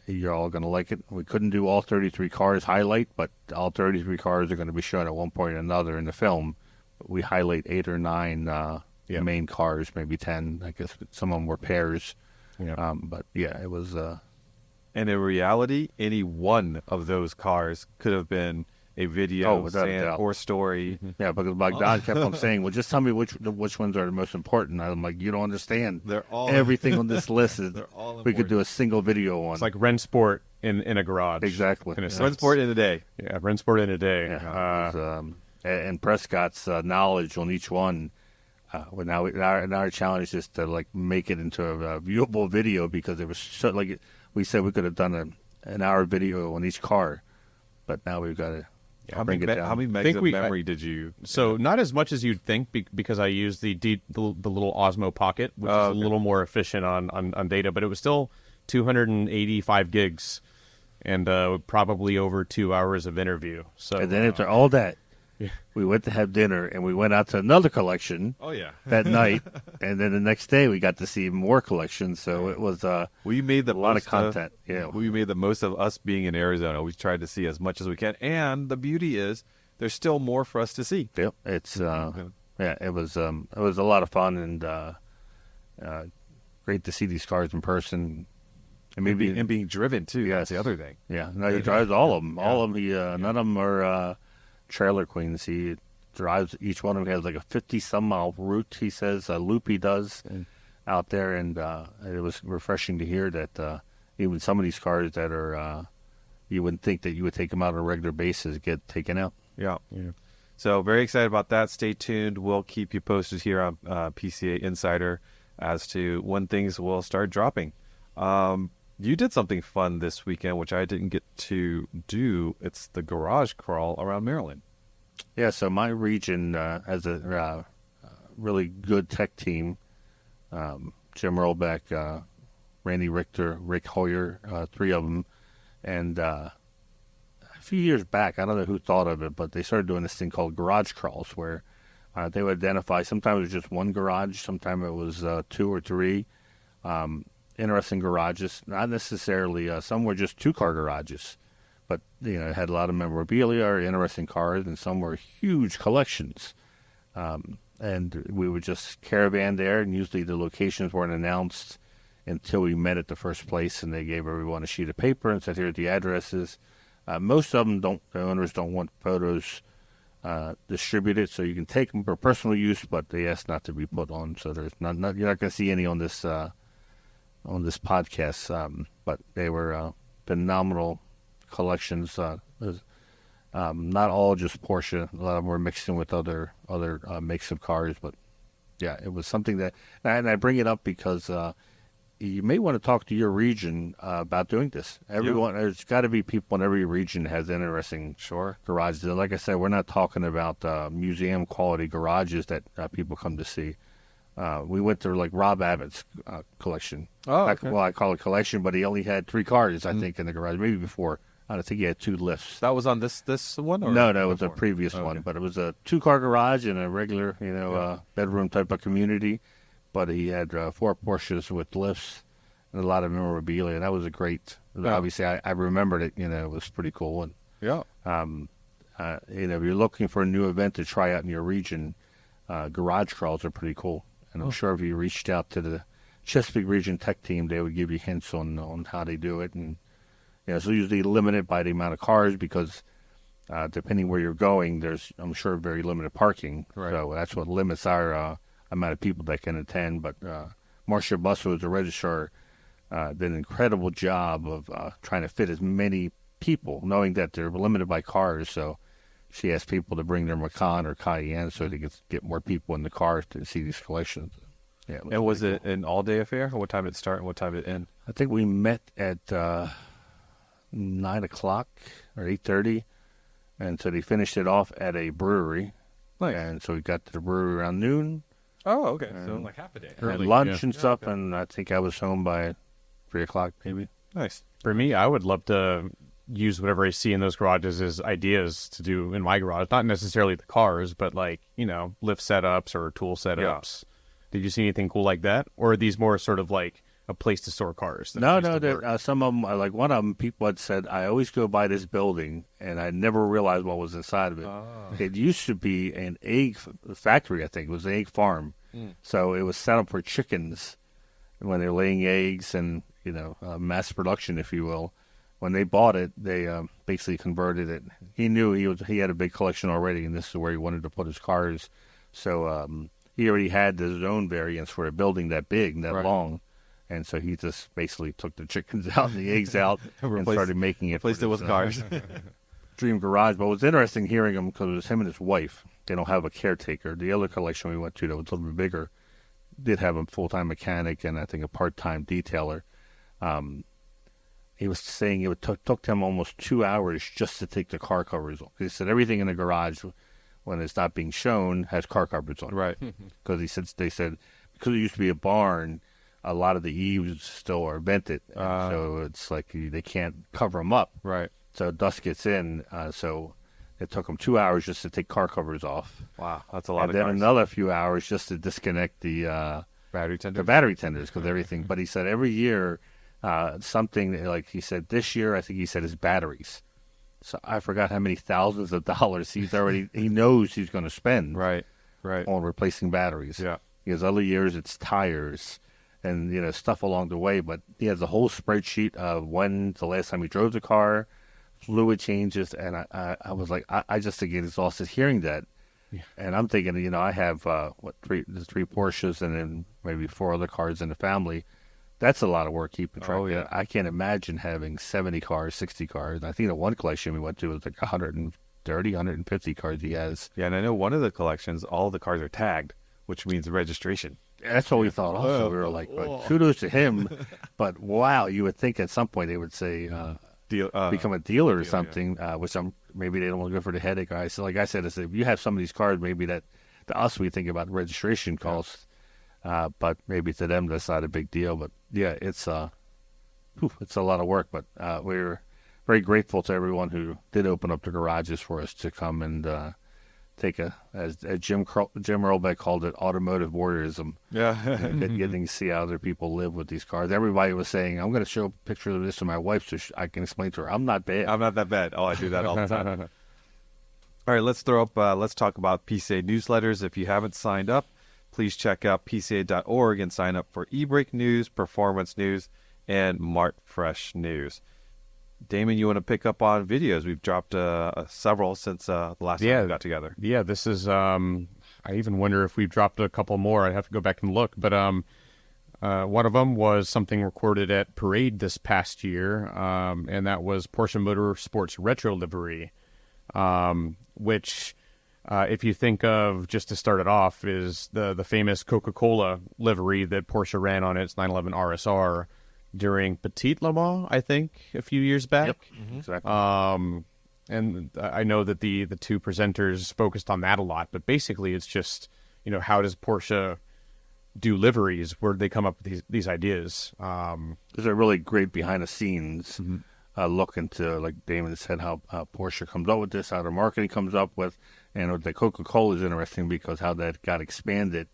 you're all going to like it. We couldn't do all 33 cars highlight, but all 33 cars are going to be shown at one point or another in the film. We highlight 8 or 9 main cars, maybe 10. I guess some of them were pairs. Yeah. But yeah, it was. And in reality, any one of those cars could have been a video or story. Yeah, because Bogdan kept on saying, well, just tell me which ones are the most important. I'm like, you don't understand. They're all everything on this list is. They're all important. We could do a single video on. It's like Rennsport in a garage. Exactly. Rennsport in a day. Yeah, Rennsport in a day. Yeah, and Prescott's knowledge on each one. Now our challenge is to like make it into a viewable video, because it was so, like we said, we could have done an hour video on each car, but now we've got to. How many megs of memory did you? So not as much as you'd think, because I used the little Osmo Pocket, which is a little more efficient on data, but it was still 285 gigs, and probably over 2 hours of interview. So and then after all that, we went to have dinner, and we went out to another collection. That night, and then the next day we got to see more collections. So it was we made a lot of content. We made the most of us being in Arizona. We tried to see as much as we can, and the beauty is there's still more for us to see. Yep, it's it was a lot of fun, and great to see these cars in person. And being driven too. Yeah, that's the other thing. Yeah, no, he drives all of them. All of them. None of them are trailer queens. He drives each one of them. Has like a 50-some mile route. He says a loop he does out there, and it was refreshing to hear that even some of these cars that are you wouldn't think that you would take them out on a regular basis get taken out. Yeah. So very excited about that. Stay tuned. We'll keep you posted here on PCA Insider as to when things will start dropping. You did something fun this weekend, which I didn't get to do. It's the garage crawl around Maryland. Yeah, so my region has a really good tech team. Jim Earlbeck, Randy Richter, Rick Hoyer, 3 of them. And a few years back, I don't know who thought of it, but they started doing this thing called garage crawls where they would identify, sometimes it was just one garage, sometimes it was 2 or 3 interesting garages. Not necessarily, some were just 2-car garages, but it had a lot of memorabilia or interesting cars, and some were huge collections. And we would just caravan there, and usually the locations weren't announced until we met at the first place, and they gave everyone a sheet of paper and said, "Here are the addresses." Most of them the owners don't want photos distributed, so you can take them for personal use, but they ask not to be put on. So there's not you're not going to see any on this podcast. But they were phenomenal collections. Not all just Porsche. A lot of them were mixed in with other makes of cars. But yeah, it was something that, and I bring it up because you may want to talk to your region about doing this. There's got to be people in every region has interesting garages. And like I said, we're not talking about museum quality garages that people come to see. We went to like Rob Abbott's collection. Oh, okay. Well, I call it collection, but he only had 3 cars, I think, in the garage. Maybe before. I don't think he had 2 lifts. That was on this one? Or No, it was a previous one. But it was a 2-car garage in a regular, bedroom type of community. But he had 4 Porsches with lifts and a lot of memorabilia. That was a great. Obviously, I remembered it. It was pretty cool. And yeah. If you're looking for a new event to try out in your region, garage crawls are pretty cool. And I'm sure if you reached out to the Chesapeake region tech team, they would give you hints on how they do it. And so usually limited by the amount of cars because depending where you're going, there's, I'm sure, very limited parking. Right. So that's what limits our amount of people that can attend. But Marcia Busso, as a registrar, did an incredible job of trying to fit as many people, knowing that they're limited by cars. So she asked people to bring their Macan or Cayenne so they could get more people in the cars to see these collections. Yeah, And was it an all-day affair? What time did it start and what time did it end? I think we met at 9 o'clock or 8:30, and so they finished it off at a brewery. Nice. And so we got to the brewery around noon. Oh, okay. So like half a day. Had lunch and stuff, and I think I was home by 3 o'clock maybe. Nice. For me, I would love to use whatever I see in those garages as ideas to do in my garage. Not necessarily the cars, but like, lift setups or tool setups. Yeah. Did you see anything cool like that? Or are these more sort of like a place to store cars? No. Some of them, like one of them, people had said, I always go by this building, and I never realized what was inside of it. Oh. It used to be an egg factory, I think. It was an egg farm. So it was set up for chickens when they're laying eggs and, mass production, if you will. When they bought it, they basically converted it. He knew he had a big collection already, and this is where he wanted to put his cars. So he already had his own variants for a building that big and that long. And so he just basically took the chickens out and the eggs out and started making it. Replaced it with cars. Dream garage. But it was interesting hearing him because it was him and his wife. They don't have a caretaker. The other collection we went to that was a little bit bigger did have a full-time mechanic and I think a part-time detailer. He was saying it took him almost 2 hours just to take the car covers off. He said everything in the garage, when it's not being shown, has car covers on. Right. Because they said because it used to be a barn, a lot of the eaves still are vented, so it's like they can't cover them up. Right. So dust gets in. So it took them 2 hours just to take car covers off. Wow, that's a lot. And then another few hours just to disconnect the battery tenders. The battery tenders because everything. But he said every year something like he said this year I think he said his batteries. So I forgot how many thousands of dollars he knows he's going to spend. Right. On replacing batteries. Yeah. Because other years it's tires and stuff along the way, but he has a whole spreadsheet of when the last time he drove the car, fluid changes, and I was like, I just get exhausted hearing that. Yeah. And I'm thinking, I have three Porsches and then maybe 4 other cars in the family. That's a lot of work keeping track. Oh, yeah. I can't imagine having 70 cars, 60 cars. I think the one collection we went to was like 130, 150 cars he has. Yeah, and I know one of the collections, all the cars are tagged, which means registration. That's what we thought also. We were like, kudos to him. But wow, you would think at some point they would say, become a dealer or something, which maybe they don't want to go for the headache. So like I said, if you have some of these cars, maybe that to us we think about registration costs, but maybe to them that's not a big deal. But yeah, it's a lot of work. But we're very grateful to everyone who did open up the garages for us to come and take as Jim Earlbeck called it, automotive warriorism. Yeah. Getting to see how other people live with these cars. Everybody was saying, I'm going to show a picture of this to my wife so I can explain to her, I'm not bad. I'm not that bad. Oh, I do that all the time. All right, let's talk about PCA newsletters. If you haven't signed up, please check out PCA.org and sign up for e-brake news, performance news, and Mart Fresh news. Damon, you want to pick up on videos? We've dropped several since the last time we got together. Yeah, this is, I even wonder if we've dropped a couple more. I'd have to go back and look. But one of them was something recorded at Parade this past year, and that was Porsche Motorsports Retro Livery, which, if you think of, just to start it off, is the famous Coca-Cola livery that Porsche ran on its 911 RSR during Petit Le Mans, I think, a few years back. Yep, exactly. And I know that the two presenters focused on that a lot, but basically it's just, how does Porsche do liveries? Where do they come up with these ideas? There's a really great behind-the-scenes look into, like Damon said, how Porsche comes up with this, how the marketing comes up with, and the Coca-Cola is interesting because how that got expanded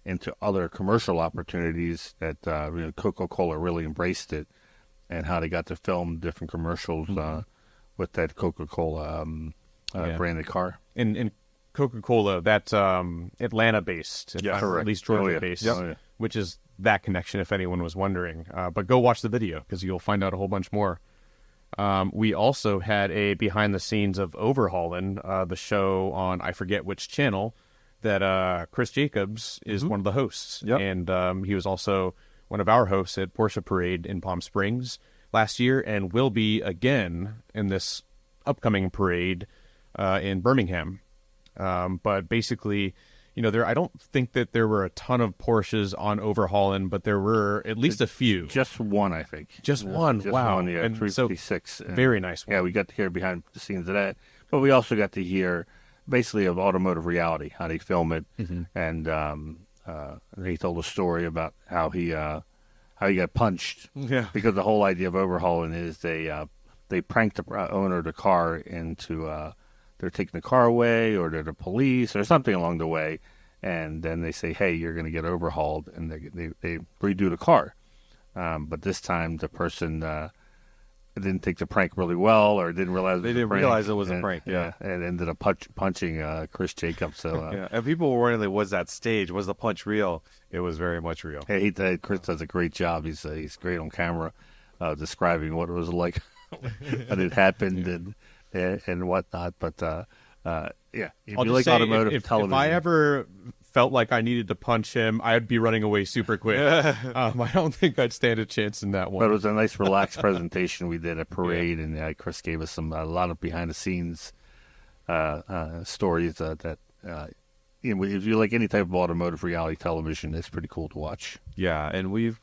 into other commercial opportunities that Coca-Cola really embraced it, and how they got to film different commercials with that Coca-Cola branded car. And Coca-Cola, that's Atlanta-based, or at least Georgia-based, which is that connection, if anyone was wondering. But go watch the video, because you'll find out a whole bunch more. We also had a behind-the-scenes of Overhauling, the show on, I forget which channel, that Chris Jacobs is one of the hosts. Yep. And he was also one of our hosts at Porsche Parade in Palm Springs last year, and will be again in this upcoming parade in Birmingham. But basically, I don't think that there were a ton of Porsches on Overhauling, but there were at least a few. Just one, I think. Just one. Wow. One, yeah, and 356. So, very nice one. Yeah, we got to hear behind the scenes of that. But we also got to hear basically of automotive reality, how they film it. And he told a story about how he got punched. Yeah. Because the whole idea of Overhauling is they pranked the owner of the car into they're taking the car away, or they're the police, or something along the way, and then they say, "Hey, you're going to get overhauled," and they redo the car. But this time, the person didn't take the prank really well, or didn't realize they didn't realize it was a prank. Yeah, and ended up punching Chris Jacobs. So yeah, and people were wondering, was that staged? Was the punch real? It was very much real. Hey, Chris does a great job. He's great on camera, describing what it was like when it happened and whatnot. But yeah, if I'll you just like say, automotive television, if I ever felt like I needed to punch him, I'd be running away super quick. I don't think I'd stand a chance in that one. But it was a nice, relaxed presentation we did at Parade, and Chris gave us a lot of behind-the-scenes stories that if you like any type of automotive reality television, it's pretty cool to watch. Yeah, and we've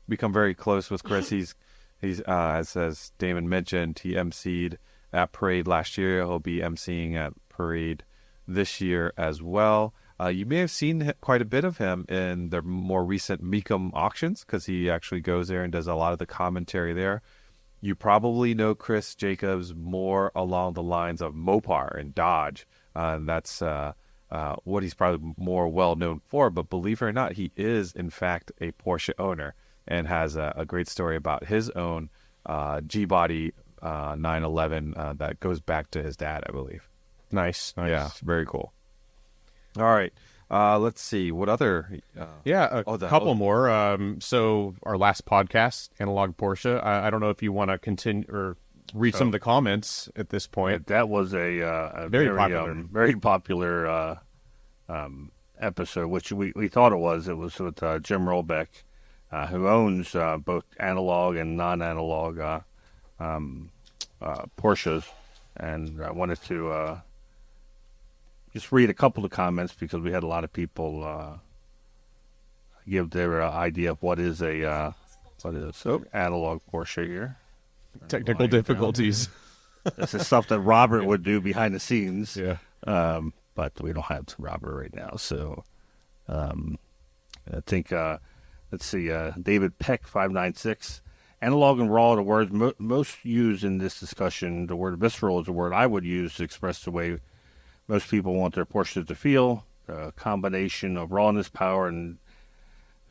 become very close with Chris. He's as Damon mentioned, he emceed at Parade last year. He'll be emceeing at Parade this year as well. You may have seen quite a bit of him in the more recent Mecum auctions, because he actually goes there and does a lot of the commentary there. You probably know Chris Jacobs more along the lines of Mopar and Dodge. That's what he's probably more well known for. But believe it or not, he is in fact a Porsche owner and has a great story about his own G-Body 911 that goes back to his dad, I believe. Nice. Yeah, very cool. All right. Let's see. What other? A couple more. So our last podcast, Analog Porsche. I don't know if you want to continue or read some of the comments at this point. That was a very popular episode, which we thought it was. It was with Jim Earlbeck, who owns both analog and non-analog Porsches, and I wanted to just read a couple of comments because we had a lot of people give their idea of what is analog Porsche here. Technical difficulties. This is stuff that Robert would do behind the scenes. Yeah. But we don't have Robert right now. So I think, let's see, David Peck, 596. Analog and raw are the words most used in this discussion. The word visceral is a word I would use to express the way most people want their Porsches to feel. A combination of rawness, power, and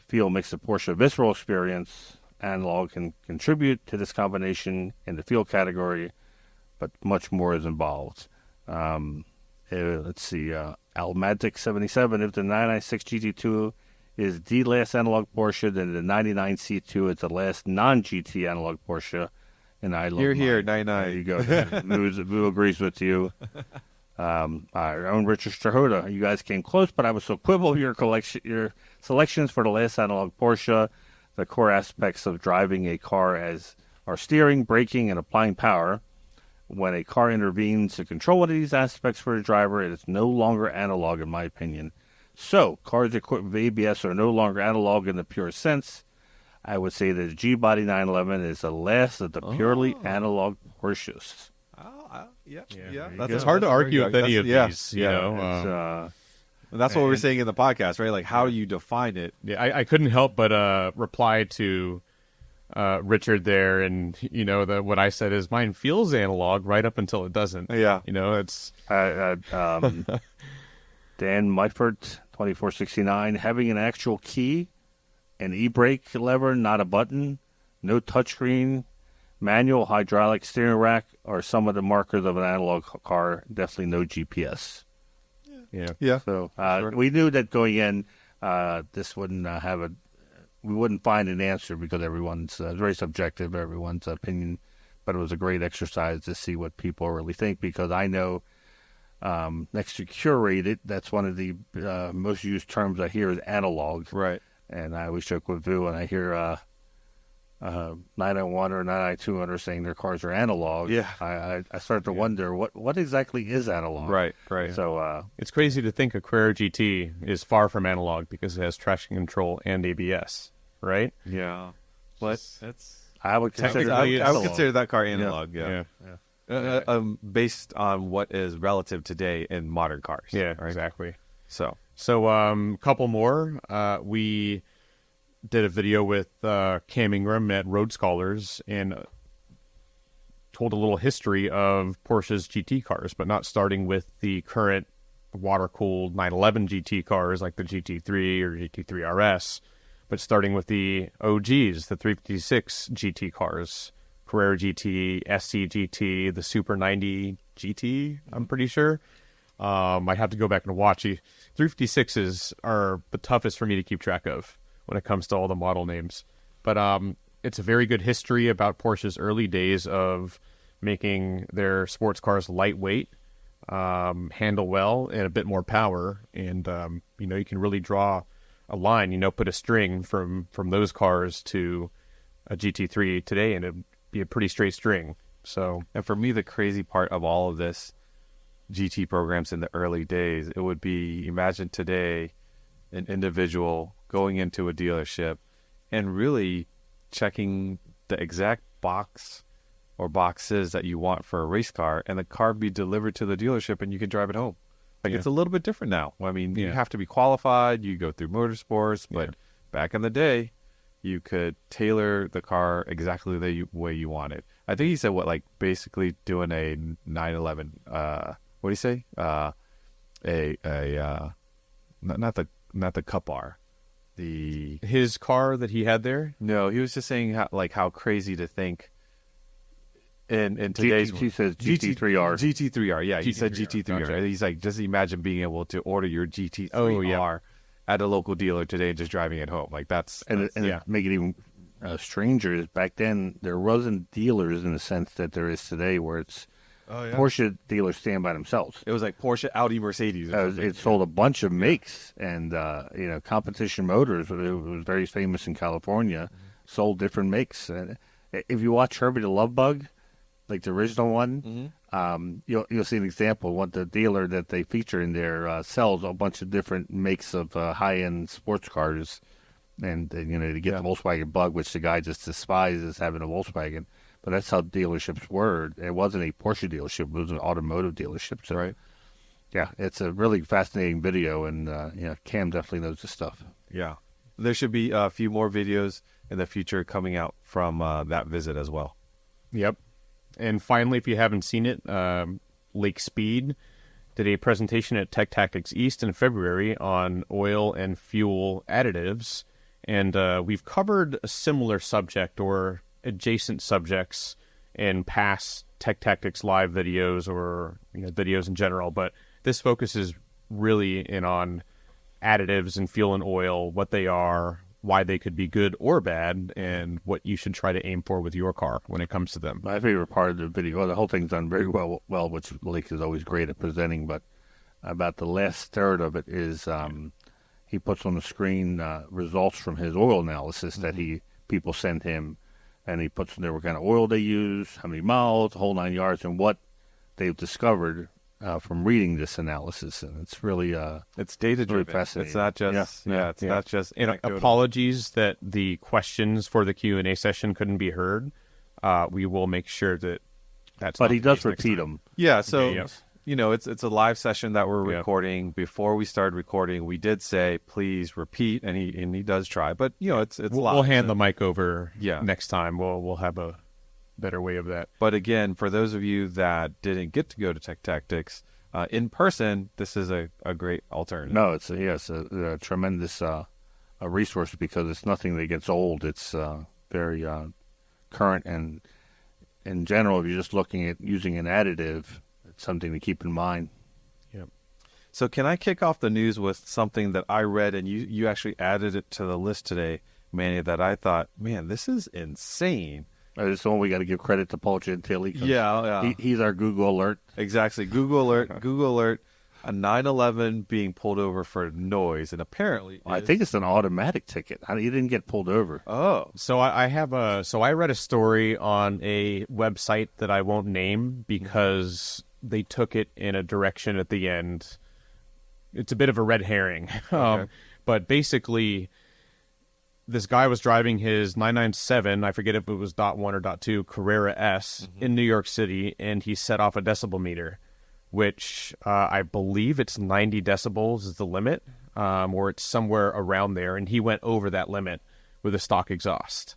feel makes the Porsche a visceral experience. Analog can contribute to this combination in the feel category, but much more is involved. Let's see, Almatic 77. If the 996 GT2 is the last analog Porsche, then the 99 C2 is the last non-GT analog Porsche. And I love Here, mine. 99. There you go. Vu agrees with you. Our own Richard Strahota. You guys came close, but I was so quibble your selections for the last analog Porsche. The core aspects of driving a car are steering, braking, and applying power. When a car intervenes to control one of these aspects for the driver, it is no longer analog, in my opinion. So, cars equipped with ABS are no longer analog in the pure sense. I would say that the G-Body 911 is the last of the purely analog Porsches. Yeah. It's hard to argue with any of these, you know. That's what we're saying in the podcast, right? Like, how do you define it? Yeah, I couldn't help but reply to Richard there, and you know what I said is mine feels analog right up until it doesn't. Yeah, you know it's Dan Mitford 2469 having an actual key, an e-brake lever, not a button, no touchscreen, manual, hydraulic, steering rack are some of the markers of an analog car. Definitely no GPS. Yeah. So sure. we knew that going in, this wouldn't we wouldn't find an answer because everyone's very subjective, everyone's opinion. But it was a great exercise to see what people really think, because I know next to curated, that's one of the most used terms I hear is analog. Right. And I always joke with Vu, and I hear 901 or 992 saying their cars are analog. Yeah. I start to wonder what exactly is analog. Right. So it's crazy to think a Carrera GT is far from analog because it has traction control and ABS, right? Yeah. But that's I would consider I would analog. consider that car analog. Yeah. Yeah. Based on what is relative today in modern cars. Yeah, right? exactly. So couple more. We did a video with Cam Ingram at Road Scholars and told a little history of Porsche's GT cars, but not starting with the current water-cooled 911 GT cars like the GT3 or GT3 RS, but starting with the OGs, the 356 GT cars, Carrera GT, SC GT, the Super 90 GT, I'm pretty sure. I have to go back and watch. 356s are the toughest for me to keep track of when it comes to all the model names. But it's a very good history about Porsche's early days of making their sports cars lightweight, handle well, and a bit more power. And, you can really draw a line, put a string from those cars to a GT3 today, and it'd be a pretty straight string. So, and for me, the crazy part of all of this GT programs in the early days, it would be, imagine today, an individual going into a dealership and really checking the exact box or boxes that you want for a race car, and the car be delivered to the dealership and you can drive it home. It's a little bit different now. I mean, you have to be qualified, you go through motorsports, but back in the day, you could tailor the car exactly the way you want it. I think he said basically doing a 911, what do you say? Not the Cup R. his car that he had there? No, he was just saying how crazy to think in today's he says GT3R. GT3R, yeah. He said GT3R, GT3R. gotcha. He's like, just imagine being able to order your GT3R at a local dealer today and just driving it home. Like that's make it even stranger is back then there wasn't dealers in the sense that there is today, where it's Porsche dealers stand by themselves. It was like Porsche, Audi, Mercedes. It sold a bunch of makes, and Competition Motors, it was very famous in California, sold different makes. And if you watch Herbie the Love Bug, like the original one, you'll see an example. What the dealer that they feature in there sells a bunch of different makes of high-end sports cars, and to get the Volkswagen Bug, which the guy just despises having a Volkswagen. But that's how dealerships were. It wasn't a Porsche dealership; it was an automotive dealership. So, Right. Yeah, it's a really fascinating video, and Cam definitely knows his stuff. Yeah. There should be a few more videos in the future coming out from that visit as well. Yep. And finally, if you haven't seen it, Lake Speed did a presentation at Tech Tactics East in February on oil and fuel additives. And we've covered a similar subject or adjacent subjects in past Tech Tactics live videos or videos in general. But this focuses really in on additives in fuel and oil, what they are, why they could be good or bad, and what you should try to aim for with your car when it comes to them. My favorite part of the video, the whole thing's done very well, which Lake is always great at presenting, but about the last third of it is he puts on the screen results from his oil analysis that people sent him, and he puts in there what kind of oil they use, how many miles, the whole 9 yards, and what they've discovered from reading this analysis. And it's really It's data driven. really fascinating. It's not just it's not just And anecdotal. apologies that the questions for the Q&A session couldn't be heard. We will make sure that that's But not he the does case next repeat time. them. Yeah, so Yes. it's a live session that we're Yeah. recording. Before we started recording, we did say please repeat, and he does try. But it's live. We'll hand the mic over Yeah. next time. We'll have a better way of that. But again, for those of you that didn't get to go to Tech Tactics in person, this is a great alternative. No, it's a tremendous a resource because it's nothing that gets old. It's very current, and in general, if you're just looking at using an additive, it's something to keep in mind. So can I kick off the news with something that I read, and you actually added it to the list today, Manny, that I thought, man, this is insane. It's the one we got to give credit to Paul Gentili. Yeah. He's our Google alert. Exactly. Google alert, a 911 being pulled over for noise, and apparently I think it's an automatic ticket. He didn't get pulled over. Oh. So I read a story on a website that I won't name because they took it in a direction at the end. It's a bit of a red herring. Okay. But basically, this guy was driving his 997, I forget if it was .1 or .2, Carrera S in New York City, and he set off a decibel meter, which I believe it's 90 decibels is the limit, or it's somewhere around there, and he went over that limit with a stock exhaust.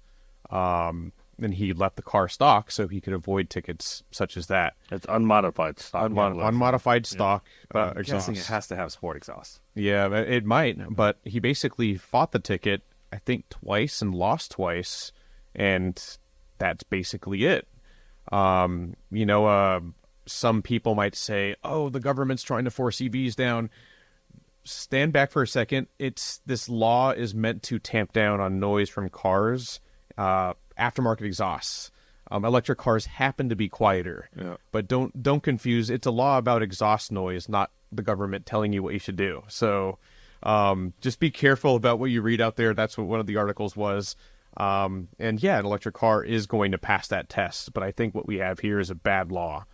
And he left the car stock so he could avoid tickets such as that. It's unmodified stock. Unmodified stock I'm exhaust. guessing it has to have sport exhaust. Yeah, it might, but he basically fought the ticket, I think, twice and lost twice, and that's basically it. Some people might say, oh, the government's trying to force EVs down. Stand back for a second. This law is meant to tamp down on noise from cars, aftermarket exhausts. Electric cars happen to be quieter, but don't confuse. It's a law about exhaust noise, not the government telling you what you should do. So just be careful about what you read out there. That's what one of the articles was. And yeah, an electric car is going to pass that test, but I think what we have here is a bad law,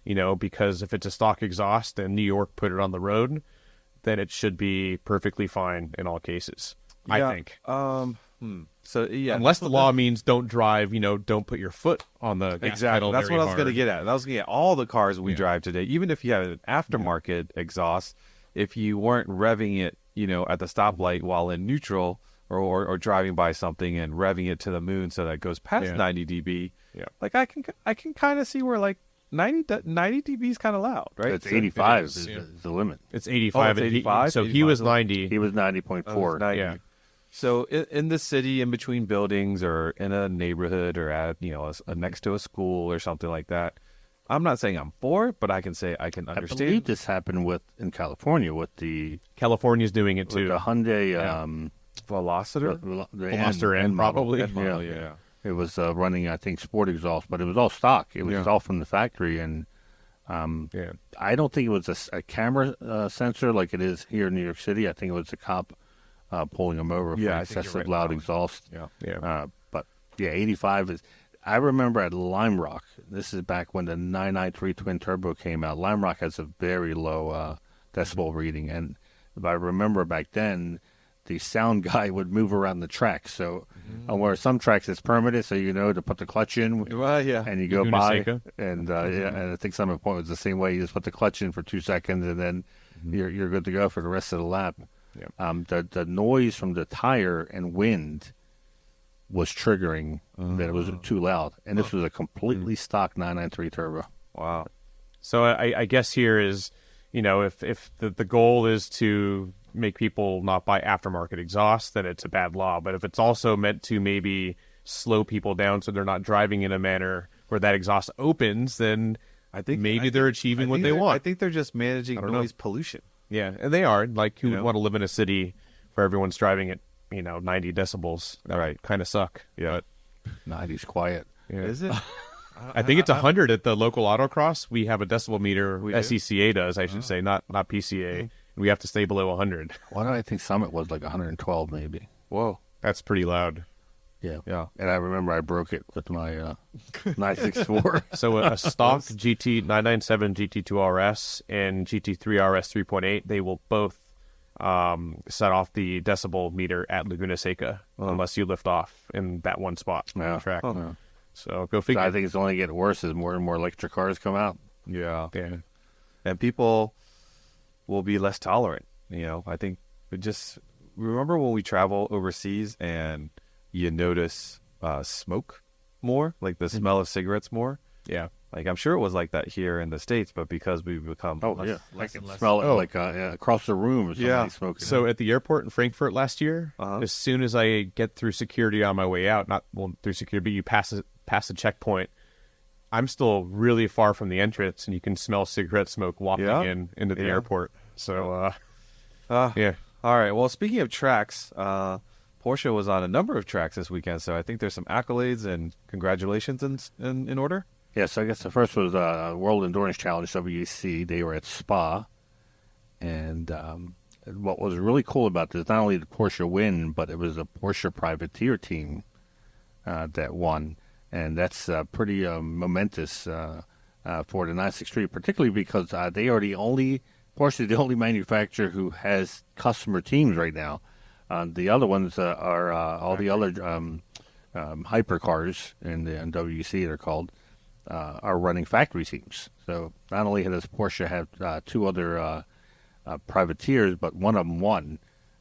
because if it's a stock exhaust and New York put it on the road, then it should be perfectly fine in all cases, I think. So yeah, unless the law means don't drive, don't put your foot on the gas pedal. That's very what I was going to hard. get at. I was going to get all the cars we drive today, even if you have an aftermarket exhaust, if you weren't revving it, at the stoplight while in neutral or driving by something and revving it to the moon so that it goes past 90 dB. Yeah. Like I can kind of see where like 90 dB is kind of loud, right? It's So 85 it is, is the limit. It's 85. it's 85? So he was 90. He was 90.4. 90. Yeah. So in the city, in between buildings, or in a neighborhood, or at next to a school or something like that, I'm not saying I'm for it, but I can say I can I understand. believe this happened in California with the California's doing it too. Hyundai Velociter. the Veloster N, model. probably. Yeah. It was running, I think, sport exhaust, but it was all stock. It was all from the factory, and Yeah. I don't think it was a camera sensor like it is here in New York City. I think it was a cop pulling him over for Yeah, I think you're excessive right. loud exhaust. Yeah. But yeah, 85 is. I remember at Lime Rock. This is back when the 993 twin turbo came out. Lime Rock has a very low decibel reading, and if I remember back then, the sound guy would move around the track. So on where some tracks it's permanent, so you know to put the clutch in. Well, yeah. And you go Laguna by, Seca. and and I think Summit Point was the same way. You just put the clutch in for 2 seconds, and then you're good to go for the rest of the lap. Yep. The noise from the tire and wind was triggering that it was too loud, and this was a completely stock 993 turbo. Wow. So I guess here is, if the goal is to make people not buy aftermarket exhaust, then it's a bad law. But if it's also meant to maybe slow people down so they're not driving in a manner where that exhaust opens, then I think they're achieving what they want. I think they're just managing noise pollution. Yeah, and they are. Like, who would want to live in a city where everyone's driving at 90 decibels? That right, kind of suck. Yeah, 90's quiet. Yeah. Is it? I think it's 100 at the local autocross. We have a decibel meter. We do? SCCA does, I should say, not PCA. We have to stay below 100. Why do I think Summit was like 112 maybe? Whoa. That's pretty loud. Yeah. Yeah. And I remember I broke it with my 964. So a stock GT 997 GT2 RS and GT3 RS 3.8, they will both set off the decibel meter at Laguna Seca unless you lift off in that one spot on the track. Yeah. So go So figure. I think it's only getting worse as more and more electric cars come out. Yeah. Yeah. And people will be less tolerant. I think remember when we travel overseas and you notice smoke more, like the smell of cigarettes more. Yeah. Like, I'm sure it was like that here in the States, but because we've become I can smell it like across the room. Somebody smoking. So at the airport in Frankfurt last year, as soon as I get through security on my way out, through security, but you pass a checkpoint, I'm still really far from the entrance, and you can smell cigarette smoke wafting into the airport. So, yeah. All right. Well, speaking of tracks, Porsche was on a number of tracks this weekend, so I think there's some accolades and congratulations in order. Yeah, so I guess the first was World Endurance Challenge, WEC. They were at Spa. And what was really cool about this, not only did Porsche win, but it was a Porsche privateer team that won. And that's pretty momentous for the 963, particularly because Porsche is the only manufacturer who has customer teams right now. The other ones are all the other hypercars in WEC, they're called, are running factory teams. So not only does Porsche have 2 other privateers, but one of them won.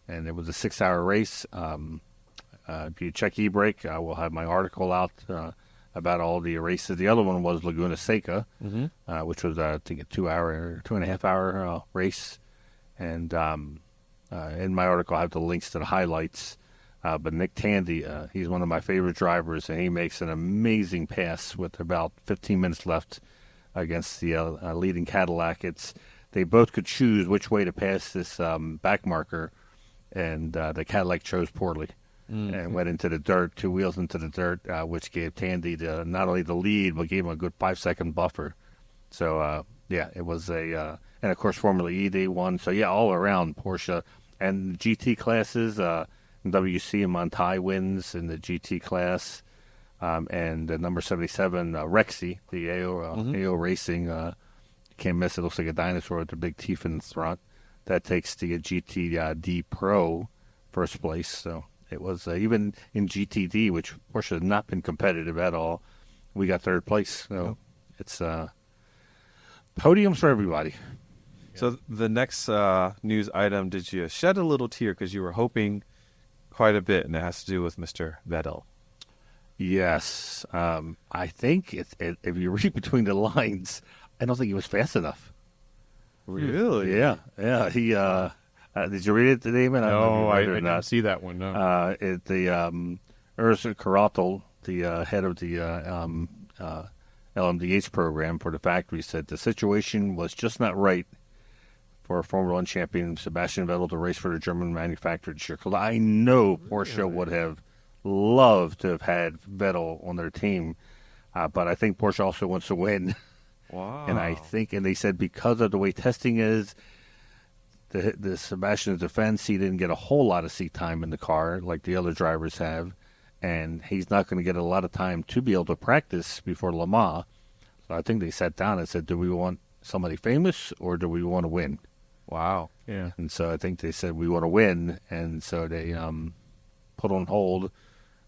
And it was a 6-hour race. If you check eBreak, I will have my article out about all the races. The other one was Laguna Seca, which was I think a 2.5-hour race. And in my article, I have the links to the highlights. But Nick Tandy, he's one of my favorite drivers, and he makes an amazing pass with about 15 minutes left against the leading Cadillac. They both could choose which way to pass this back marker, and the Cadillac chose poorly and went into the dirt, 2 wheels into the dirt, which gave Tandy not only the lead, but gave him a good 5-second buffer. So, it was and of course, Formula E, they won. So, all around, Porsche and GT classes, WC and Montai wins in the GT class, and the number 77, Rexy, the AO Racing, can't miss it, looks like a dinosaur with the big teeth in the front. That takes the GTD Pro first place. So it was even in GTD, which Porsche has not been competitive at all, we got 3rd place. So it's podiums for everybody. So the next news item, did you shed a little tear because you were hoping quite a bit, and it has to do with Mr. Vettel? Yes. I think if you read between the lines, I don't think he was fast enough. Really? Yeah. He did you read it today, Damon? No, I didn't see that one. No. Ursa Karatal, the head of the LMDH program for the factory, said the situation was just not right for Formula 1 champion Sebastian Vettel to race for the German manufacturer this year. Because I know Porsche would have loved to have had Vettel on their team, but I think Porsche also wants to win. Wow. And they said because of the way testing is, the Sebastian's defense, he didn't get a whole lot of seat time in the car like the other drivers have, and he's not going to get a lot of time to be able to practice before Le Mans. So I think they sat down and said, do we want somebody famous or do we want to win? Wow. Yeah. And so I think they said, we want to win. And so they put on hold.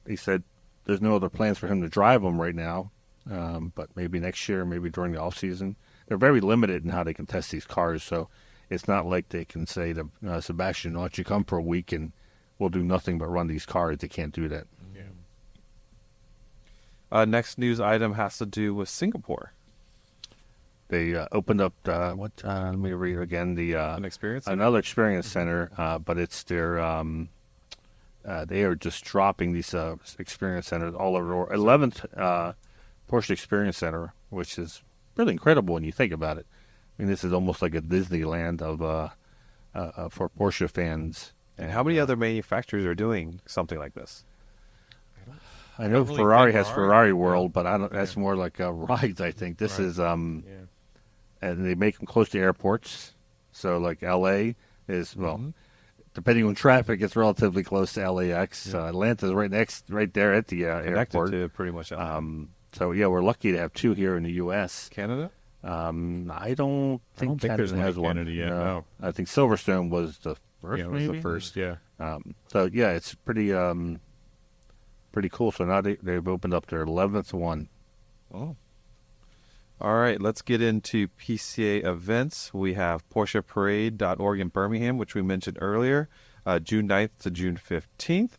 They said there's no other plans for him to drive them right now, but maybe next year, maybe during the off season. They're very limited in how they can test these cars, so it's not like they can say to Sebastian, why don't you come for a week and we'll do nothing but run these cars. They can't do that. Yeah. Next news item has to do with Singapore. They opened up, let me read it again, An experience center? another experience center, but it's their, they are just dropping these experience centers all over the world. 11th Porsche Experience Center, which is really incredible when you think about it. I mean, this is almost like a Disneyland for Porsche fans. And how many other manufacturers are doing something like this? I know really Ferrari think has Ferrari- Ferrari World, but I don't. That's more like rides. I think this is, and they make them close to airports. So like L.A. is depending on traffic, it's relatively close to LAX. Atlanta's right there at the Connected airport. to pretty much So yeah, we're lucky to have two here in the U.S. Canada. I don't think there's Canada one has in one. Canada yet, no. I think Silverstone was the first. Yeah, it was maybe? the first, yeah. So yeah, it's pretty cool. So now they've opened up their 11th one. Oh. All right, let's get into PCA events. We have PorscheParade.org in Birmingham, which we mentioned earlier, June 9th to June 15th.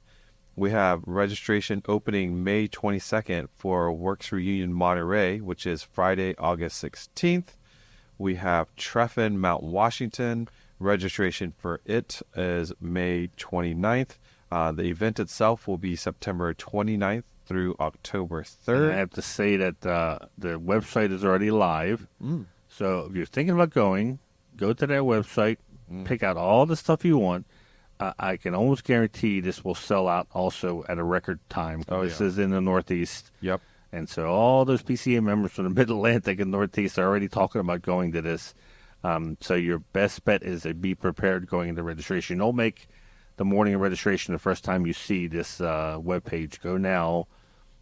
We have registration opening May 22nd for Works Reunion Monterey, which is Friday, August 16th. We have Treffin Mount Washington. Registration for it is May 29th. The event itself will be September 29th through October 3rd. And I have to say that the website is already live. So if you're thinking about going, go to their website, pick out all the stuff you want. I can almost guarantee this will sell out also at a record time. This is in the Northeast. Yep. And so all those PCA members from the Mid-Atlantic and Northeast are already talking about going to this. So your best bet is to be prepared going into registration. Don't make the morning of registration the first time you see this webpage. Go now,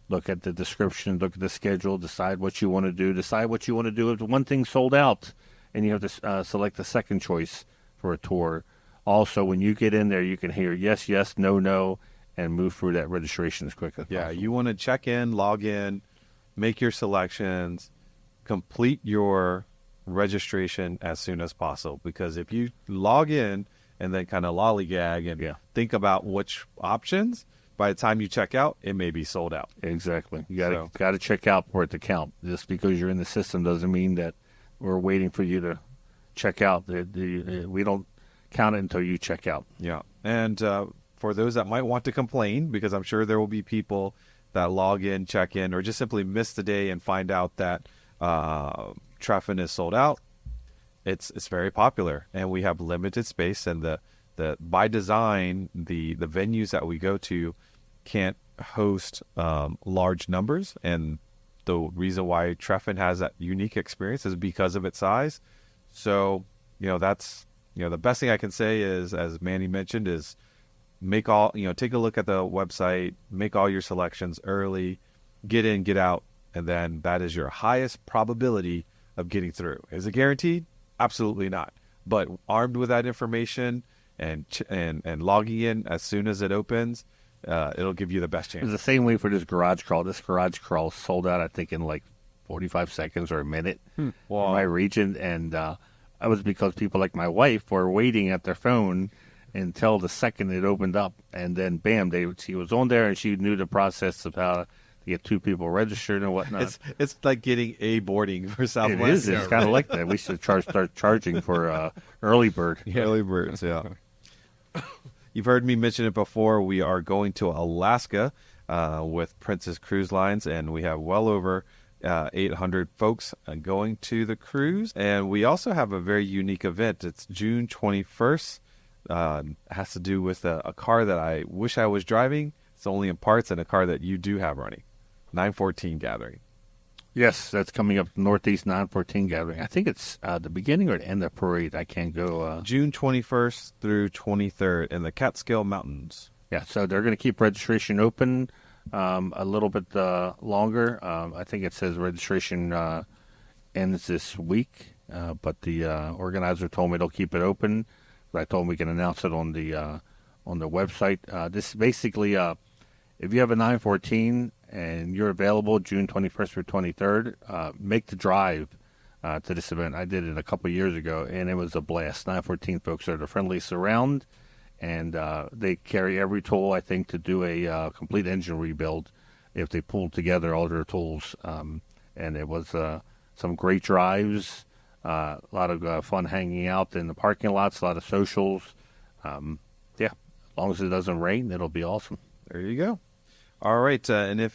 look at the description, look at the schedule, decide what you want to do. Decide what you want to do if one thing sold out, and you have to select the second choice for a tour. Also, when you get in there, you can hear yes, yes, no, no, and move through that registration as quick as possible. You want to check in, log in, make your selections, complete your registration as soon as possible. Because if you log in and then kind of lollygag and think about which options, by the time you check out, it may be sold out. Exactly. You got to check out for it to count. Just because you're in the system doesn't mean that we're waiting for you to check out. We don't count it until you check out. Yeah. And for those that might want to complain, because I'm sure there will be people that log in, check in, or just simply miss the day and find out that Treffin is sold out. It's very popular, and we have limited space, and the by design, the venues that we go to can't host large numbers, and the reason why Treffin has that unique experience is because of its size. So, that's the best thing I can say is, as Manny mentioned, is take a look at the website, make all your selections early, get in, get out, and then that is your highest probability of getting through. Is it guaranteed? Absolutely not. But armed with that information and logging in as soon as it opens, it'll give you the best chance. It's the same way for this garage crawl. This garage crawl sold out, I think, in like 45 seconds or a minute in my region. And that was because people like my wife were waiting at their phone until the second it opened up. And then, bam, she was on there, and she knew the process of how to get two people registered and whatnot. It's like getting a boarding for Southwest. It is. It's kind of like that. We should start charging for early bird. Early birds, yeah. You've heard me mention it before. We are going to Alaska with Princess Cruise Lines, and we have well over 800 folks going to the cruise. And we also have a very unique event. It's June 21st. It has to do with a car that I wish I was driving. It's only in parts, and a car that you do have running. 914 gathering. Yes, that's coming up, Northeast 914 gathering. I think it's the beginning or the end of the parade. I can't go. June 21st through 23rd in the Catskill Mountains. Yeah, so they're going to keep registration open a little bit longer. I think it says registration ends this week, but the organizer told me they'll keep it open. I told them we can announce it on the website. This basically, if you have a 914 and you're available June 21st or 23rd, make the drive to this event. I did it a couple of years ago, and it was a blast. 914 folks are the friendliest around, and they carry every tool, I think, to do a complete engine rebuild if they pull together all their tools. And it was some great drives, a lot of fun hanging out in the parking lots, a lot of socials. Yeah, as long as it doesn't rain, it'll be awesome. There you go. All right, and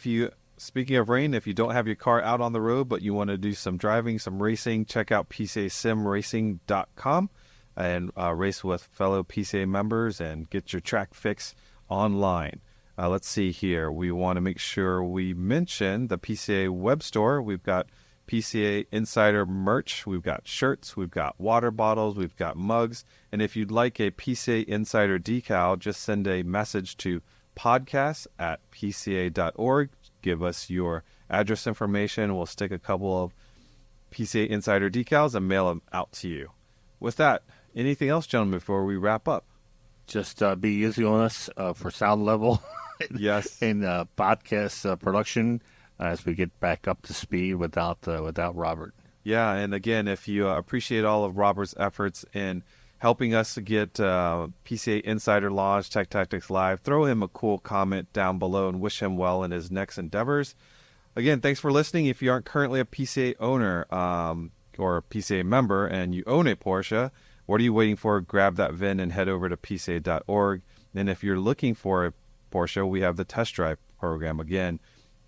speaking of rain, if you don't have your car out on the road, but you want to do some driving, some racing, check out PCASimRacing.com and race with fellow PCA members and get your track fix online. Let's see here. We want to make sure we mention the PCA web store. We've got PCA Insider merch. We've got shirts. We've got water bottles. We've got mugs. And if you'd like a PCA Insider decal, just send a message to podcast@pca.org. Give us your address information. We'll stick a couple of PCA Insider decals and mail them out to you. With that, anything else, gentlemen, before we wrap up? Just be easy on us for sound level. Yes. And podcast production as we get back up to speed without Robert. Yeah, and again, if you appreciate all of Robert's efforts in helping us get PCA Insider launched, Tech Tactics Live, throw him a cool comment down below and wish him well in his next endeavors. Again, thanks for listening. If you aren't currently a PCA owner or a PCA member and you own a Porsche, what are you waiting for? Grab that VIN and head over to PCA.org. And if you're looking for a Porsche, we have the test drive program. Again,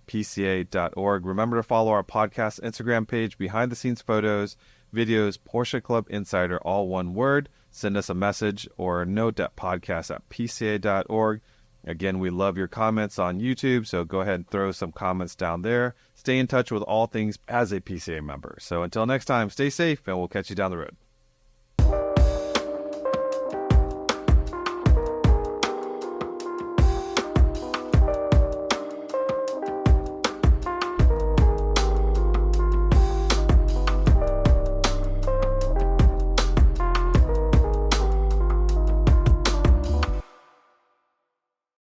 PCA.org. Remember to follow our podcast Instagram page, behind the scenes photos, videos, Porsche Club Insider, all one word. Send us a message or a note at podcast@pca.org. Again, we love your comments on YouTube, so go ahead and throw some comments down there. Stay in touch with all things as a PCA member. So until next time, stay safe, and we'll catch you down the road.